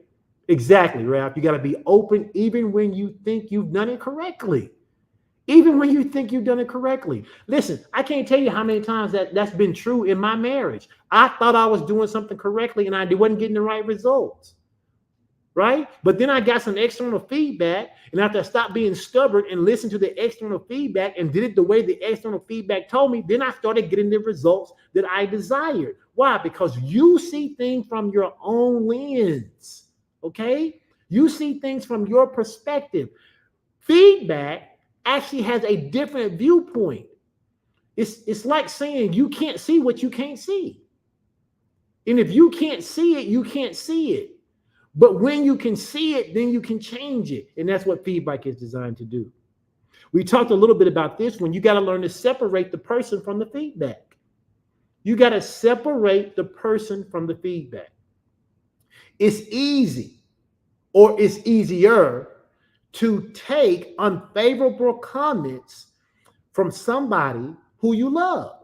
Exactly, Ralph. You got to be open even when you think you've done it correctly. Even when you think you've done it correctly. Listen, I can't tell you how many times that's been true in my marriage. I thought I was doing something correctly and I wasn't getting the right results. Right? But then I got some external feedback, and after I stopped being stubborn and listened to the external feedback and did it the way the external feedback told me, then I started getting the results that I desired. Why? Because you see things from your own lens. Okay? You see things from your perspective. Feedback actually has a different viewpoint. It's like saying you can't see what you can't see. And if you can't see it, you can't see it. But when you can see it, then you can change it. And that's what feedback is designed to do. We talked a little bit about this when you got to learn to separate the person from the feedback. You got to separate the person from the feedback. It's easy. or it's easier to take unfavorable comments from somebody who you love,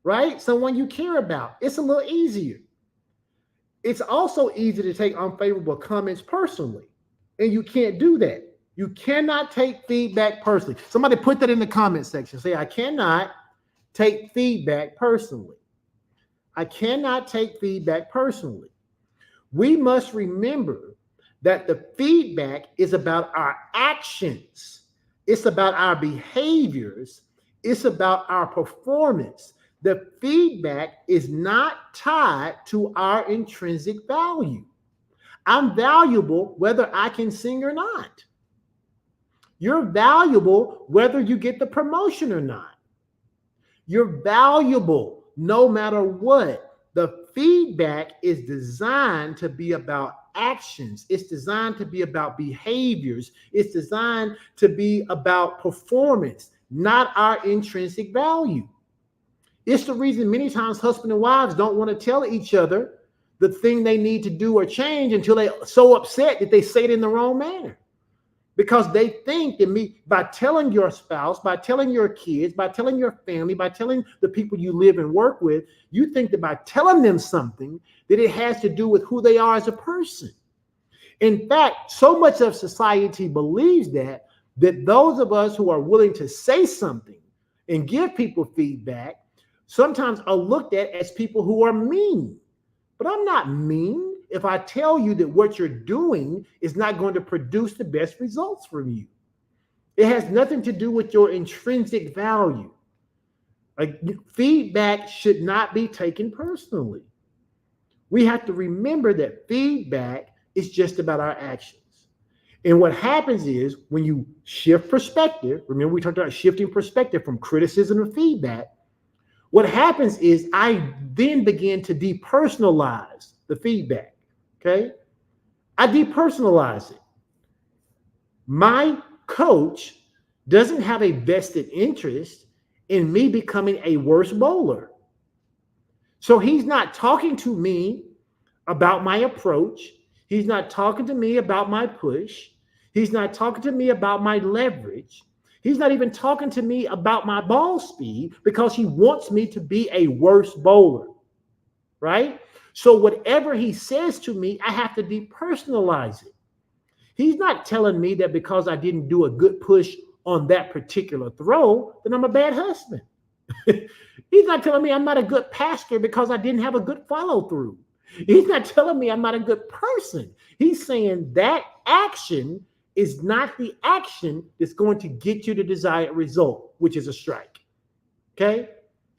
right? Someone you care about. It's a little easier. It's also easy to take unfavorable comments personally, and you can't do that. You cannot take feedback personally. Somebody put that in the comment section. Say, I cannot take feedback personally. I cannot take feedback personally. We must remember that the feedback is about our actions. It's about our behaviors. It's about our performance. The feedback is not tied to our intrinsic value. I'm valuable whether I can sing or not. You're valuable whether you get the promotion or not. You're valuable no matter what. The feedback is designed to be about actions. It's designed to be about behaviors. It's designed to be about performance, not our intrinsic value. It's the reason many times husband and wives don't want to tell each other the thing they need to do or change until they're so upset that they say it in the wrong manner. Because they think that by telling your spouse, by telling your kids, by telling your family, by telling the people you live and work with, you think that by telling them something, that it has to do with who they are as a person. In fact, so much of society believes that those of us who are willing to say something and give people feedback sometimes are looked at as people who are mean. But I'm not mean if I tell you that what you're doing is not going to produce the best results from you. It has nothing to do with your intrinsic value. Like, feedback should not be taken personally. We have to remember that feedback is just about our actions. And what happens is when you shift perspective, remember we talked about shifting perspective from criticism to feedback. What happens is I then begin to depersonalize the feedback. Okay, I depersonalize it. My coach doesn't have a vested interest in me becoming a worse bowler. So he's not talking to me about my approach. He's not talking to me about my push. He's not talking to me about my leverage. He's not even talking to me about my ball speed because he wants me to be a worse bowler, right? So whatever he says to me, I have to depersonalize it. He's not telling me that because I didn't do a good push on that particular throw, then I'm a bad husband. He's not telling me I'm not a good pastor because I didn't have a good follow through. He's not telling me I'm not a good person. He's saying that action is not the action that's going to get you the desired result, which is a strike. Okay?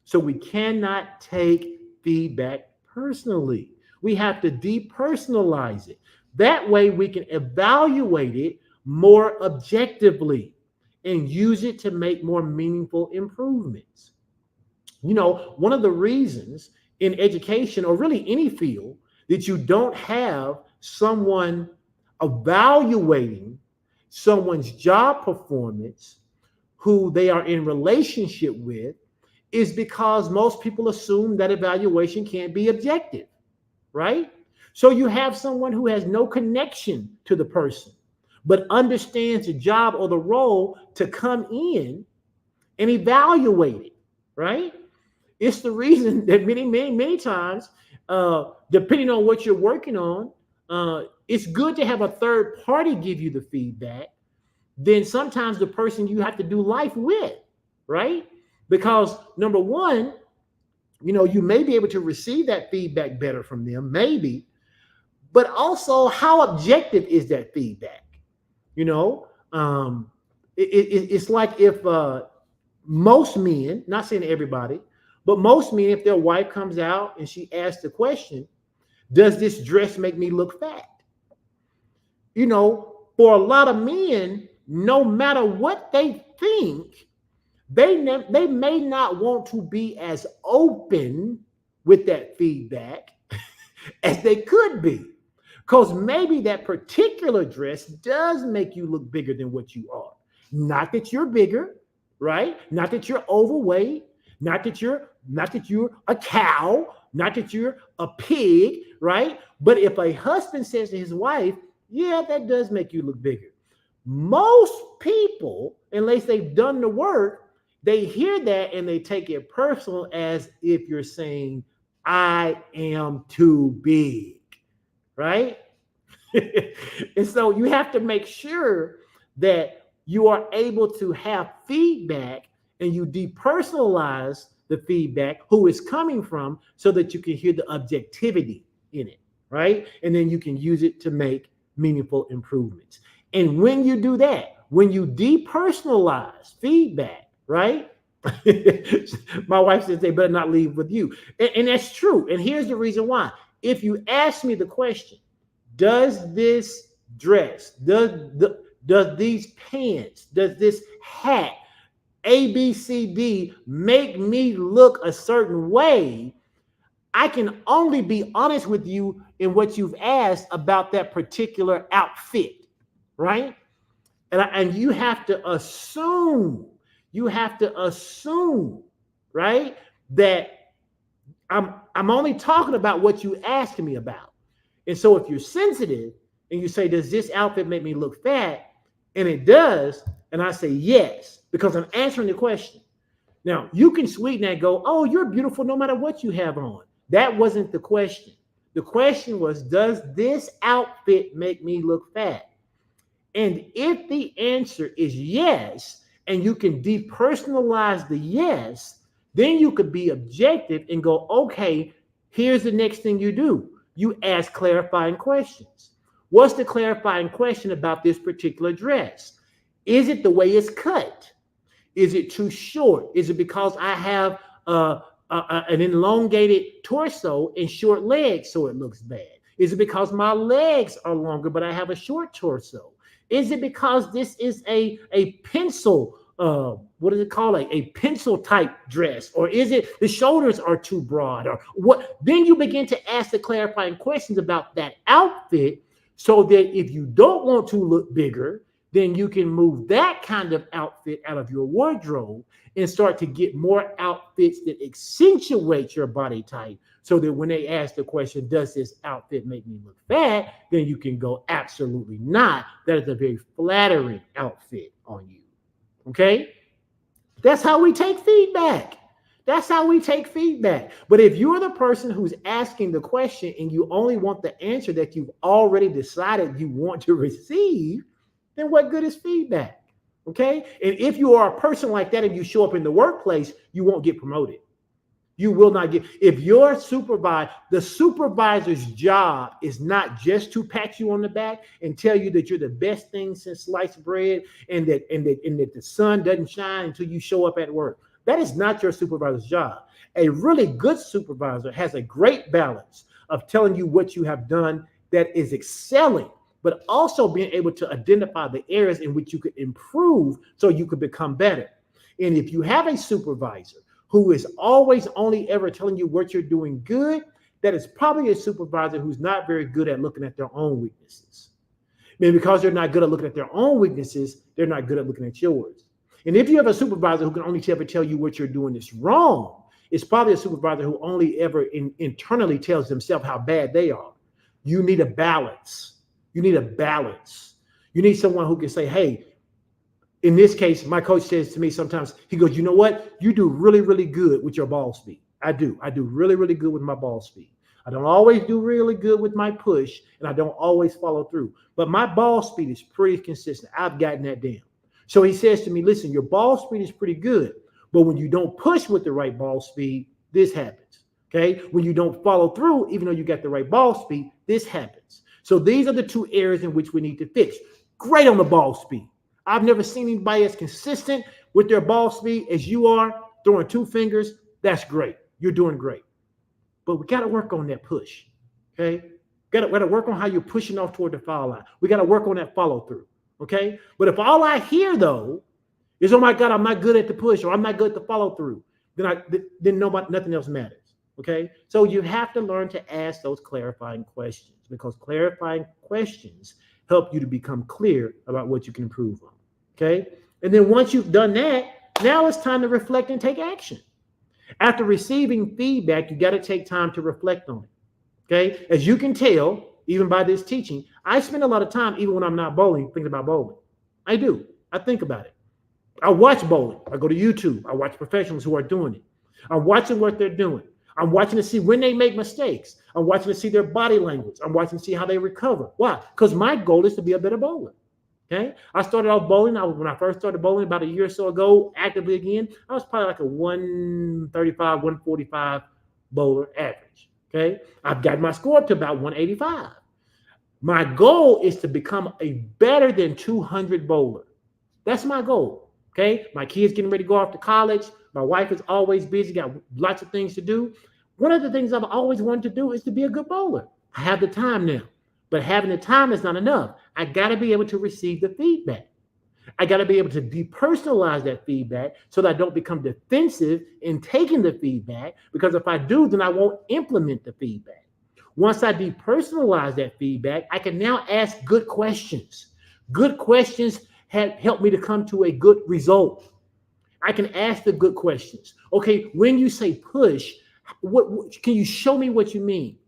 So we cannot take feedback personally. We have to depersonalize it. That way we can evaluate it more objectively and use it to make more meaningful improvements. You know, one of the reasons in education or really any field that you don't have someone evaluating someone's job performance who they are in relationship with is because most people assume that evaluation can't be objective, right? So you have someone who has no connection to the person, but understands the job or the role to come in and evaluate it, right? It's the reason that many times, depending on what you're working on, it's good to have a third party give you the feedback than sometimes the person you have to do life with, right? Because number one, you know, you may be able to receive that feedback better from them, maybe, but also how objective is that feedback? You know, it's like if most men, not saying everybody, but most men, if their wife comes out and she asks the question, does this dress make me look fat? You know, for a lot of men, no matter what they think, they may not want to be as open with that feedback as they could be. Because maybe that particular dress does make you look bigger than what you are. Not that you're bigger, right? Not that you're overweight, not that you're a cow, not that you're a pig, right? But if a husband says to his wife, Yeah, that does make you look bigger. Most people, unless they've done the work, they hear that and they take it personal as if you're saying, I am too big, right? And so you have to make sure that you are able to have feedback and you depersonalize the feedback, who is coming from, so that you can hear the objectivity in it, right? And then you can use it to make meaningful improvements. And when you do that, when you depersonalize feedback, right? My wife says they better not leave with you. And that's true. And here's the reason why. If you ask me the question, does this dress, does these pants, does this hat, ABCD make me look a certain way? I can only be honest with you in what you've asked about that particular outfit, right? And you have to assume, right, that I'm only talking about what you asked me about. And so if you're sensitive and you say, does this outfit make me look fat? And it does, and I say yes, because I'm answering the question. Now, you can sweeten that and go, oh, you're beautiful no matter what you have on. That wasn't the question. The question was, does this outfit make me look fat? And if the answer is yes, and you can depersonalize the yes, then you could be objective and go, okay, here's the next thing you do. You ask clarifying questions. What's the clarifying question about this particular dress? Is it the way it's cut? Is it too short? Is it because I have an elongated torso and short legs so it looks bad? Is it because my legs are longer but I have a short torso? Is it because this is a pencil, what is it called? A pencil type dress? Or is it the shoulders are too broad? Or what? Then you begin to ask the clarifying questions about that outfit, so that if you don't want to look bigger, then you can move that kind of outfit out of your wardrobe and start to get more outfits that accentuate your body type, so that when they ask the question, does this outfit make me look fat? Then you can go, absolutely not. That is a very flattering outfit on you. Okay? That's how we take feedback. That's how we take feedback. But if you're the person who's asking the question and you only want the answer that you've already decided you want to receive, then what good is feedback? Okay? And if you are a person like that and you show up in the workplace, you won't get promoted. You will not get, if your the supervisor's job is not just to pat you on the back and tell you that you're the best thing since sliced bread, and that the sun doesn't shine until you show up at work. That is not your supervisor's job. A really good supervisor has a great balance of telling you what you have done that is excelling, but also being able to identify the areas in which you could improve so you could become better. And if you have a supervisor who is always only ever telling you what you're doing good, that is probably a supervisor who's not very good at looking at their own weaknesses. Maybe because they're not good at looking at their own weaknesses, they're not good at looking at yours. And if you have a supervisor who can only ever tell you what you're doing is wrong, it's probably a supervisor who only ever internally tells themselves how bad they are. You need a balance. You need a balance. You need someone who can say, hey, in this case, my coach says to me sometimes, he goes, you know what? You do really, really good with your ball speed. I do really, really good with my ball speed. I don't always do really good with my push, and I don't always follow through. But my ball speed is pretty consistent. I've gotten that down. So he says to me, listen, your ball speed is pretty good, but when you don't push with the right ball speed, this happens. Okay? When you don't follow through, even though you got the right ball speed, this happens. So these are the two areas in which we need to fix. Great on the ball speed. I've never seen anybody as consistent with their ball speed as you are, throwing two fingers. That's great. You're doing great. But we got to work on that push. Okay? Got to work on how you're pushing off toward the foul line. We got to work on that follow through. Okay? But if all I hear though is, oh my God, I'm not good at the push, or I'm not good at the follow through, then nothing else matters. Okay? So you have to learn to ask those clarifying questions, because clarifying questions help you to become clear about what you can improve on. Okay? And then once you've done that, now it's time to reflect and take action. After receiving feedback, you got to take time to reflect on it. Okay? As you can tell, even by this teaching, I spend a lot of time, even when I'm not bowling, thinking about bowling. I do. I think about it. I watch bowling. I go to YouTube. I watch professionals who are doing it. I'm watching what they're doing. I'm watching to see when they make mistakes. I'm watching to see their body language. I'm watching to see how they recover. Why? Because my goal is to be a better bowler. Okay. I started off bowling. When I first started bowling about a year or so ago, actively again, I was probably like a 135, 145 bowler average. Okay. I've got my score up to about 185. My goal is to become a better than 200 bowler. That's my goal. Okay. My kids getting ready to go off to college. My wife is always busy, got lots of things to do. One of the things I've always wanted to do is to be a good bowler. I have the time now, but having the time is not enough. I got to be able to receive the feedback. I got to be able to depersonalize that feedback so that I don't become defensive in taking the feedback, because if I do, then I won't implement the feedback. Once I depersonalize that feedback, I can now ask good questions. Good questions have helped me to come to a good result. I can ask the good questions. Okay, when you say push, what can you show me what you mean?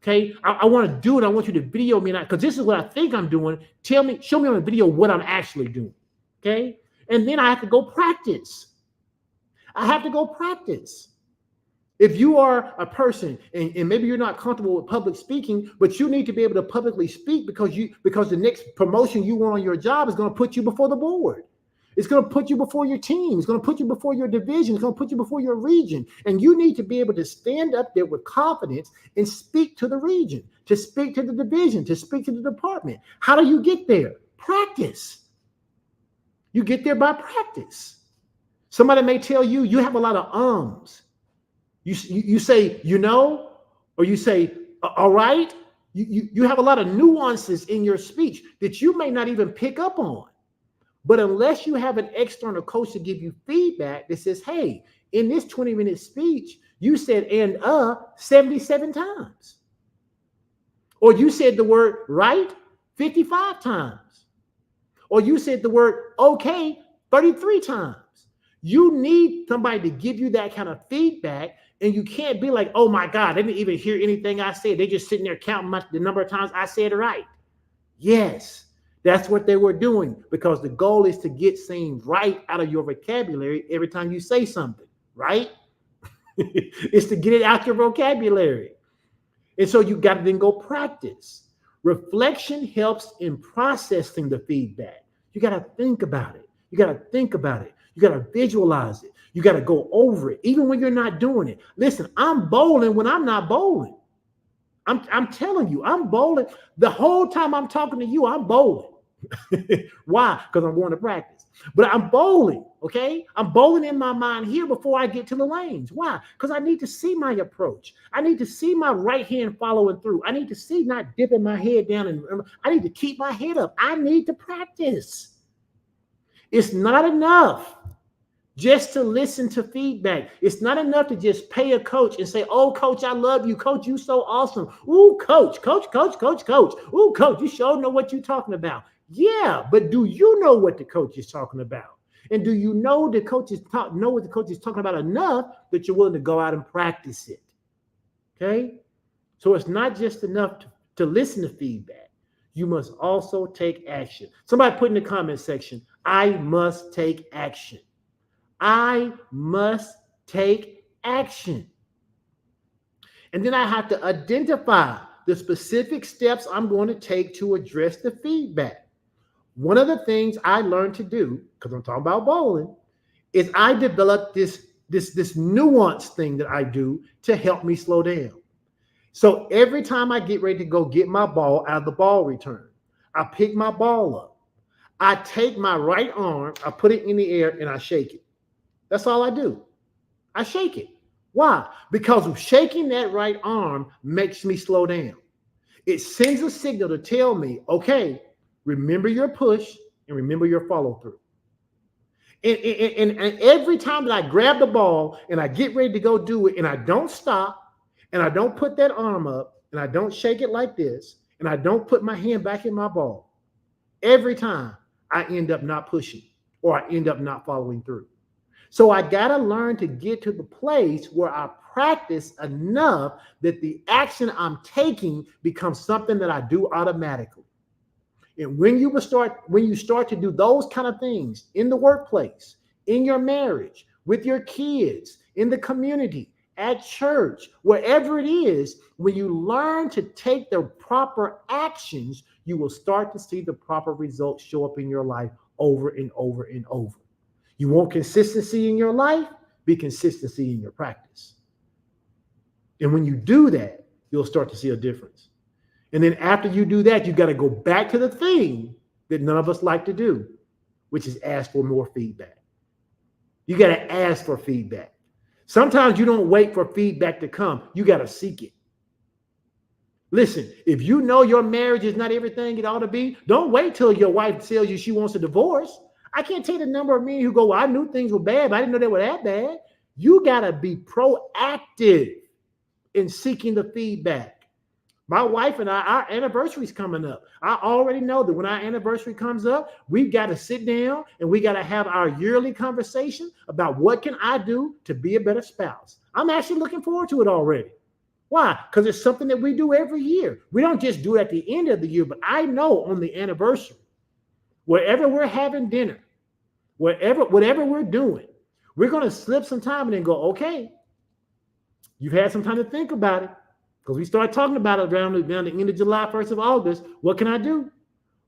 Okay, I want to do it. I want you to video me, because this is what I think I'm doing. Tell me, show me on the video what I'm actually doing. Okay, and then I have to go practice. I have to go practice. If you are a person and maybe you're not comfortable with public speaking, but you need to be able to publicly speak because the next promotion you want on your job is going to put you before the board. It's going to put you before your team. It's going to put you before your division. It's going to put you before your region. And you need to be able to stand up there with confidence and speak to the region, to speak to the division, to speak to the department. How do you get there? Practice. You get there by practice. Somebody may tell you, you have a lot of ums. You say, or you say, all right. You have a lot of nuances in your speech that you may not even pick up on. But unless you have an external coach to give you feedback that says, hey, in this 20-minute speech, you said and 77 times. Or you said the word right 55 times. Or you said the word okay 33 times. You need somebody to give you that kind of feedback, and you can't be like, oh my God, they didn't even hear anything I said. They just sitting there counting the number of times I said it right. Yes. That's what they were doing, because the goal is to get saying right out of your vocabulary every time you say something, right? It's to get it out your vocabulary. And so you got to then go practice. Reflection helps in processing the feedback. You got to think about it. You got to think about it. You got to visualize it. You got to go over it, even when you're not doing it. Listen, I'm bowling when I'm not bowling. I'm telling you, I'm bowling. The whole time I'm talking to you, I'm bowling. Why? Because I'm going to practice. But I'm bowling, okay? I'm bowling in my mind here before I get to the lanes. Why? Because I need to see my approach. I need to see my right hand following through. I need to see not dipping my head down. And I need to keep my head up. I need to practice. It's not enough just to listen to feedback. It's not enough to just pay a coach and say, oh, coach, I love you. Coach, you so awesome. Ooh, coach. Ooh, coach, you sure know what you're talking about. Yeah, but do you know what the coach is talking about? And do you know what the coach is talking about enough that you're willing to go out and practice it? Okay? So it's not just enough to listen to feedback. You must also take action. Somebody put in the comment section, I must take action. I must take action. And then I have to identify the specific steps I'm going to take to address the feedback. One of the things I learned to do, because I'm talking about bowling, is I developed this nuance thing that I do to help me slow down. So every time I get ready to go get my ball out of the ball return, I pick my ball up. I take my right arm, I put it in the air, and I shake it. That's all I do. I shake it. Why? Because shaking that right arm makes me slow down. It sends a signal to tell me, okay, remember your push and remember your follow through. And every time that I grab the ball and I get ready to go do it, and I don't stop, and I don't put that arm up, and I don't shake it like this, and I don't put my hand back in my ball, every time I end up not pushing, or I end up not following through. So I got to learn to get to the place where I practice enough that the action I'm taking becomes something that I do automatically. And when you start to do those kind of things in the workplace, in your marriage, with your kids, in the community, at church, wherever it is, when you learn to take the proper actions, you will start to see the proper results show up in your life over and over and over. You want consistency in your life? Be consistency in your practice. And when you do that, you'll start to see a difference. And then after you do that, you got to go back to the thing that none of us like to do, which is ask for more feedback. You got to ask for feedback. Sometimes you don't wait for feedback to come. You got to seek it. Listen, if you know your marriage is not everything it ought to be, don't wait till your wife tells you she wants a divorce. I can't tell you the number of men who go, well, I knew things were bad, but I didn't know they were that bad. You got to be proactive in seeking the feedback. My wife and I, our anniversary's coming up. I already know that when our anniversary comes up, we've got to sit down and we got to have our yearly conversation about what can I do to be a better spouse. I'm actually looking forward to it already. Why? Because it's something that we do every year. We don't just do it at the end of the year, but I know on the anniversary, wherever we're having dinner, whatever we're doing, we're going to slip some time and then go, okay, you've had some time to think about it. Because we start talking about it around the end of July, 1st of August. What can I do?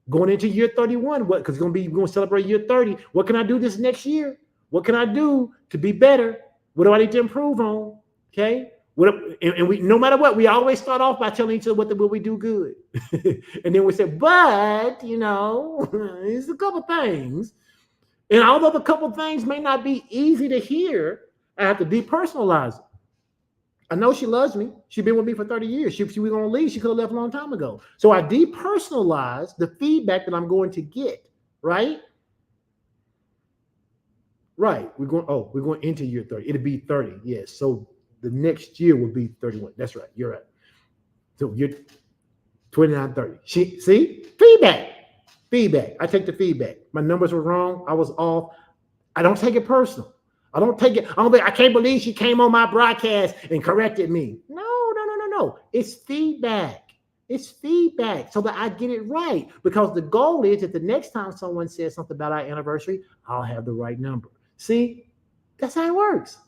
Going into year 31, because we're going to celebrate year 30. What can I do this next year? What can I do to be better? What do I need to improve on? Okay. And we, no matter what, we always start off by telling each other what we do good. And then we say, but, there's a couple things. And although the couple things may not be easy to hear, I have to depersonalize it. I know she loves me. She's been with me for 30 years. She was going to leave. She could have left a long time ago. So I depersonalize the feedback that I'm going to get, right? Right. We're going into year 30. It'll be 30. Yes. So the next year will be 31. That's right. You're right. So you're 29, 30. See? Feedback. I take the feedback. My numbers were wrong. I was off. I don't take it personal. I can't believe she came on my broadcast and corrected me. No. It's feedback. So that I get it right. Because the goal is that the next time someone says something about our anniversary, I'll have the right number. See, that's how it works.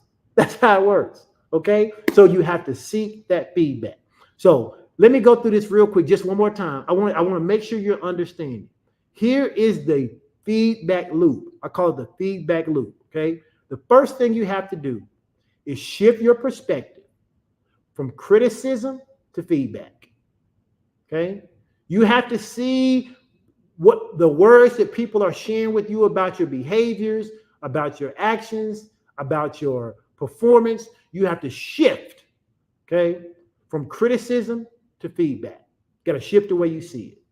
Okay. So you have to seek that feedback. So let me go through this real quick, just one more time. I want to make sure you're understanding. Here is the feedback loop. I call it the feedback loop. Okay. The first thing you have to do is shift your perspective from criticism to feedback. Okay? You have to see what the words that people are sharing with you about your behaviors, about your actions, about your performance. You have to shift, okay, from criticism to feedback. You got to shift the way you see it.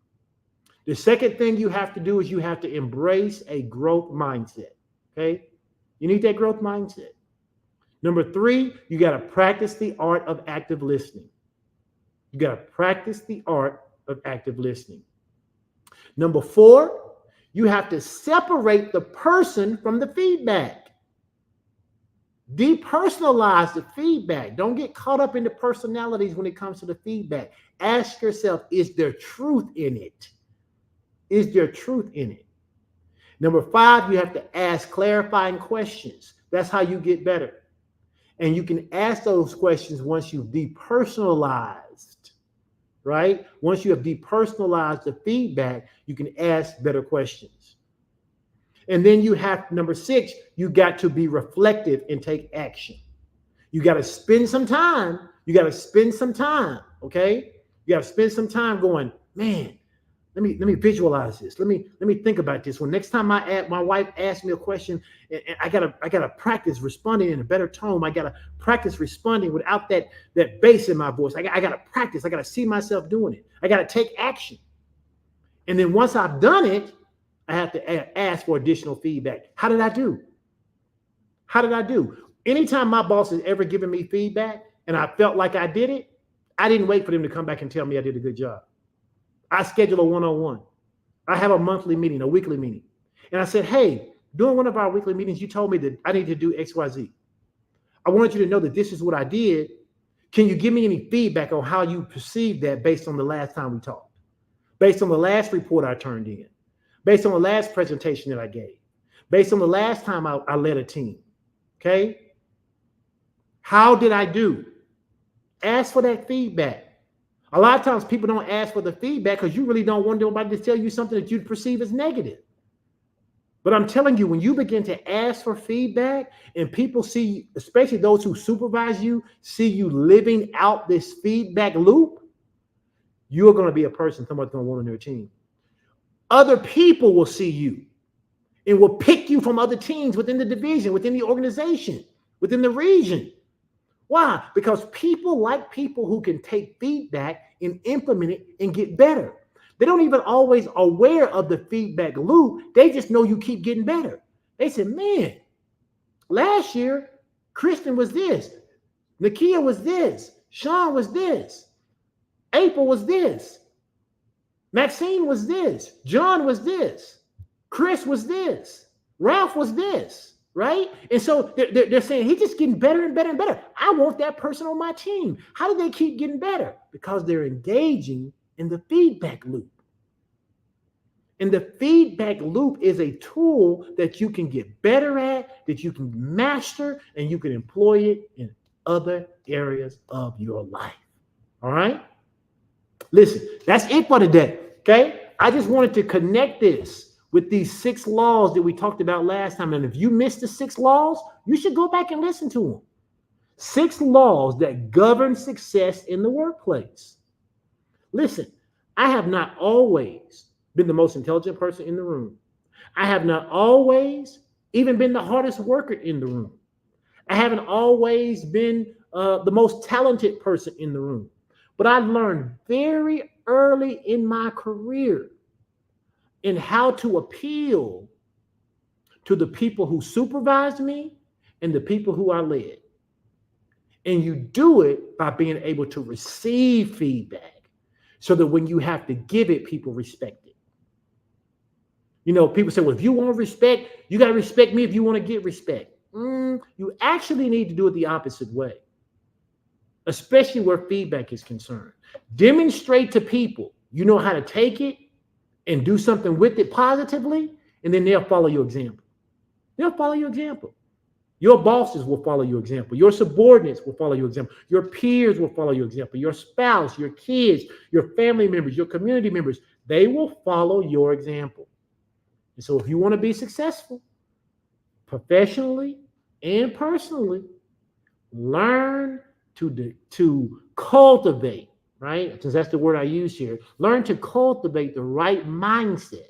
The second thing you have to do is you have to embrace a growth mindset. Okay? You need that growth mindset. Number 3, you got to practice the art of active listening. Number 4, you have to separate the person from the feedback. Depersonalize the feedback. Don't get caught up in the personalities when it comes to the feedback. Ask yourself, is there truth in it? Number 5, you have to ask clarifying questions. That's how you get better. And you can ask those questions once you've depersonalized, right? Once you have depersonalized the feedback, you can ask better questions. And then number 6, you got to be reflective and take action. You got to spend some time. Okay? You got to spend some time going, man, let me visualize this. Let me think about this. When next time my wife asks me a question, and I gotta practice responding in a better tone. I gotta practice responding without that bass in my voice. I gotta practice. I gotta see myself doing it. I gotta take action. And then once I've done it, I have to ask for additional feedback. How did I do? Anytime my boss has ever given me feedback and I felt like I did it, I didn't wait for them to come back and tell me I did a good job. I schedule a one-on-one. I have a monthly meeting, a weekly meeting. And I said, hey, During one of our weekly meetings, you told me that I need to do XYZ. I wanted you to know that this is what I did. Can you give me any feedback on how you perceived that based on the last time we talked, based on the last report I turned in, based on the last presentation that I gave, based on the last time I led a team? Okay. How did I do? Ask for that feedback. A lot of times people don't ask for the feedback because you really don't want nobody to tell you something that you perceive as negative. But I'm telling you, when you begin to ask for feedback and people see, especially those who supervise you, see you living out this feedback loop, you're going to be a person somebody's going to want on their team. Other people will see you and will pick you from other teams within the division, within the organization, within the region. Why? Because people like people who can take feedback and implement it and get better. They don't even always aware of the feedback loop. They just know you keep getting better. They said, man, last year, Kristen was this. Nakia was this. Sean was this. April was this. Maxine was this. John was this. Chris was this. Ralph was this, right? And so they're saying he's just getting better and better and better. I want that person on my team. How do they keep getting better? Because they're engaging in the feedback loop. And the feedback loop is a tool that you can get better at, that you can master, and you can employ it in other areas of your life. All right? Listen, that's it for today, okay? I just wanted to connect this with these 6 laws that we talked about last time. And if you missed the 6 laws, you should go back and listen to them. 6 laws that govern success in the workplace. Listen, I have not always been the most intelligent person in the room. I have not always even been the hardest worker in the room. I haven't always been the most talented person in the room. But I learned very early in my career in how to appeal to the people who supervised me and the people who I led. And you do it by being able to receive feedback so that when you have to give it, people respect it. You know, people say, well, if you want respect, you got to respect me if you want to get respect. You actually need to do it the opposite way, especially where feedback is concerned. Demonstrate to people you know how to take it and do something with it positively, and then they'll follow your example. They'll follow your example. Your bosses will follow your example. Your subordinates will follow your example. Your peers will follow your example. Your spouse, your kids, your family members, your community members, they will follow your example. And so if you want to be successful, professionally and personally, learn to cultivate, right? Because that's the word I use here. Learn to cultivate the right mindset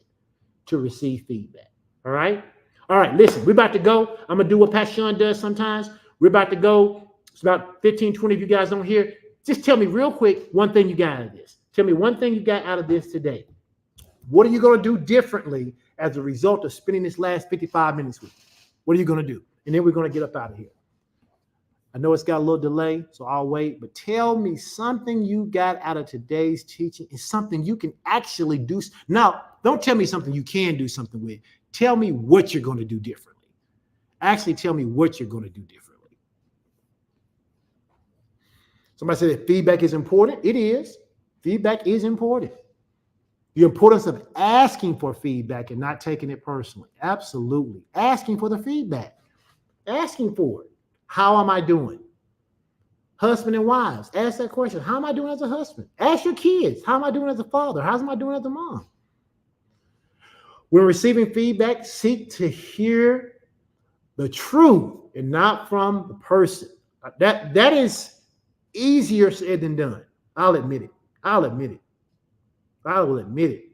to receive feedback. All right? All right, listen, we're about to go. I'm going to do what Pastor Sean does sometimes. We're about to go. It's about 15, 20 of you guys don't hear. Just tell me real quick one thing you got out of this. Tell me one thing you got out of this today. What are you going to do differently as a result of spending this last 55 minutes with you? What are you going to do? And then we're going to get up out of here. I know it's got a little delay, so I'll wait. But tell me something you got out of today's teaching and something you can actually do. Now, don't tell me something you can do something with. Tell me what you're going to do differently. Actually, tell me what you're going to do differently. Somebody said that feedback is important. It is. Feedback is important. The importance of asking for feedback and not taking it personally. Absolutely. Asking for the feedback. Asking for it. How am I doing? Husband and wives, ask that question. How am I doing as a husband? Ask your kids. How am I doing as a father? How am I doing as a mom? When receiving feedback, seek to hear the truth and not from the person. That is easier said than done. I'll admit it. I will admit it.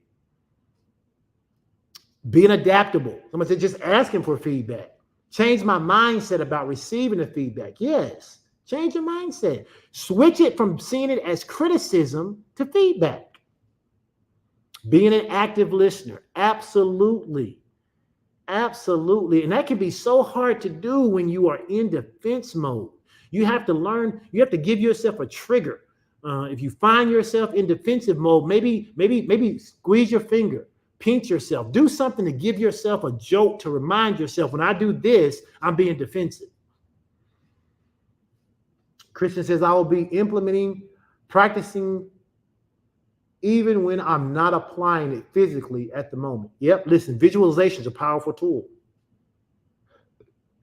Being adaptable. Someone said just asking for feedback. Change my mindset about receiving the feedback. Yes. Change your mindset. Switch it from seeing it as criticism to feedback. Being an active listener. Absolutely. Absolutely. And that can be so hard to do when you are in defense mode. You have to learn, you have to give yourself a trigger. If you find yourself in defensive mode, maybe squeeze your finger. Pinch yourself. Do something to give yourself a jolt to remind yourself, when I do this, I'm being defensive. Christian says, I will be practicing even when I'm not applying it physically at the moment. Yep, listen, visualization is a powerful tool.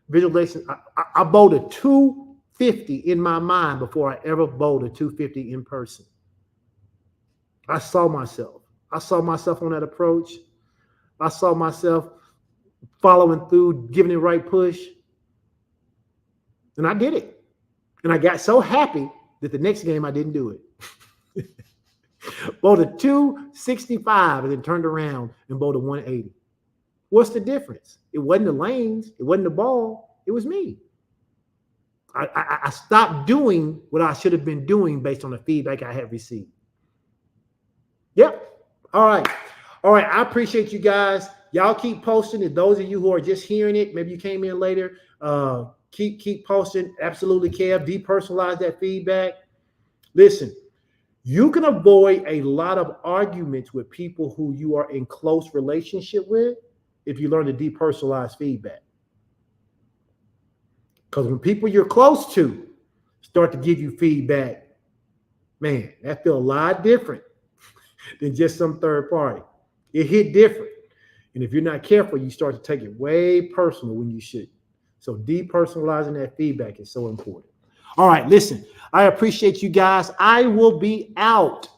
Visualization, I bowled a 250 in my mind before I ever bowled a 250 in person. I saw myself. I saw myself on that approach. I saw myself following through, giving the right push. And I did it. And I got so happy that the next game I didn't do it. Bowled a 265 and then turned around and bowled a 180. What's the difference? It wasn't the lanes. It wasn't the ball. It was me. I stopped doing what I should have been doing based on the feedback I had received. Yep. All right. All right. I appreciate you guys. Y'all keep posting. And those of you who are just hearing it, maybe you came in later, keep posting. Absolutely, Kev. Depersonalize that feedback. Listen, you can avoid a lot of arguments with people who you are in close relationship with if you learn to depersonalize feedback. Because when people you're close to start to give you feedback, man, that feels a lot different than just some third party. It hit different. And if you're not careful, you start to take it way personal when you should. So depersonalizing that feedback is so important. All right, listen, I appreciate you guys. I will be out.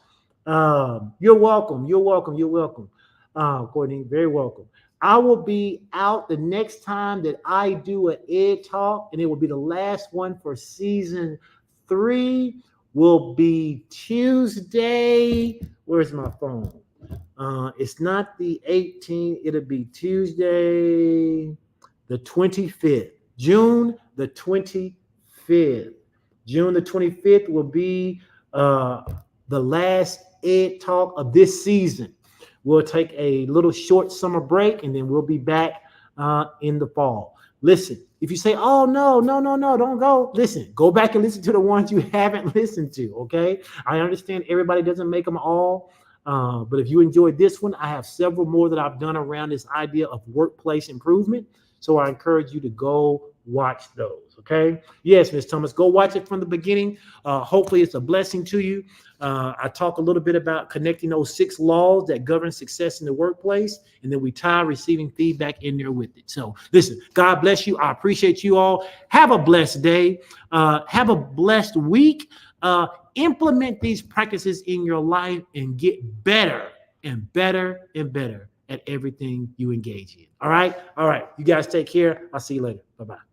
You're welcome. You're welcome. You're welcome. Courtney, very welcome. I will be out the next time that I do an Ed Talk, and it will be the last one for season 3. Will be Tuesday. Where's my phone? It's not the 18th. It'll be Tuesday, the 25th. June the 25th. June the 25th will be the last Ed Talk of this season. We'll take a little short summer break, and then we'll be back in the fall. Listen, if you say, oh, no, don't go. Listen, go back and listen to the ones you haven't listened to, okay? I understand everybody doesn't make them all, but if you enjoyed this one, I have several more that I've done around this idea of workplace improvement. So I encourage you to go watch those, okay? Yes, Ms. Thomas, go watch it from the beginning. Hopefully it's a blessing to you. I talk a little bit about connecting those 6 laws that govern success in the workplace, and then we tie receiving feedback in there with it. So listen, God bless you. I appreciate you all. Have a blessed day. Have a blessed week. Implement these practices in your life and get better and better and better at everything you engage in. All right. All right. You guys take care. I'll see you later. Bye-bye.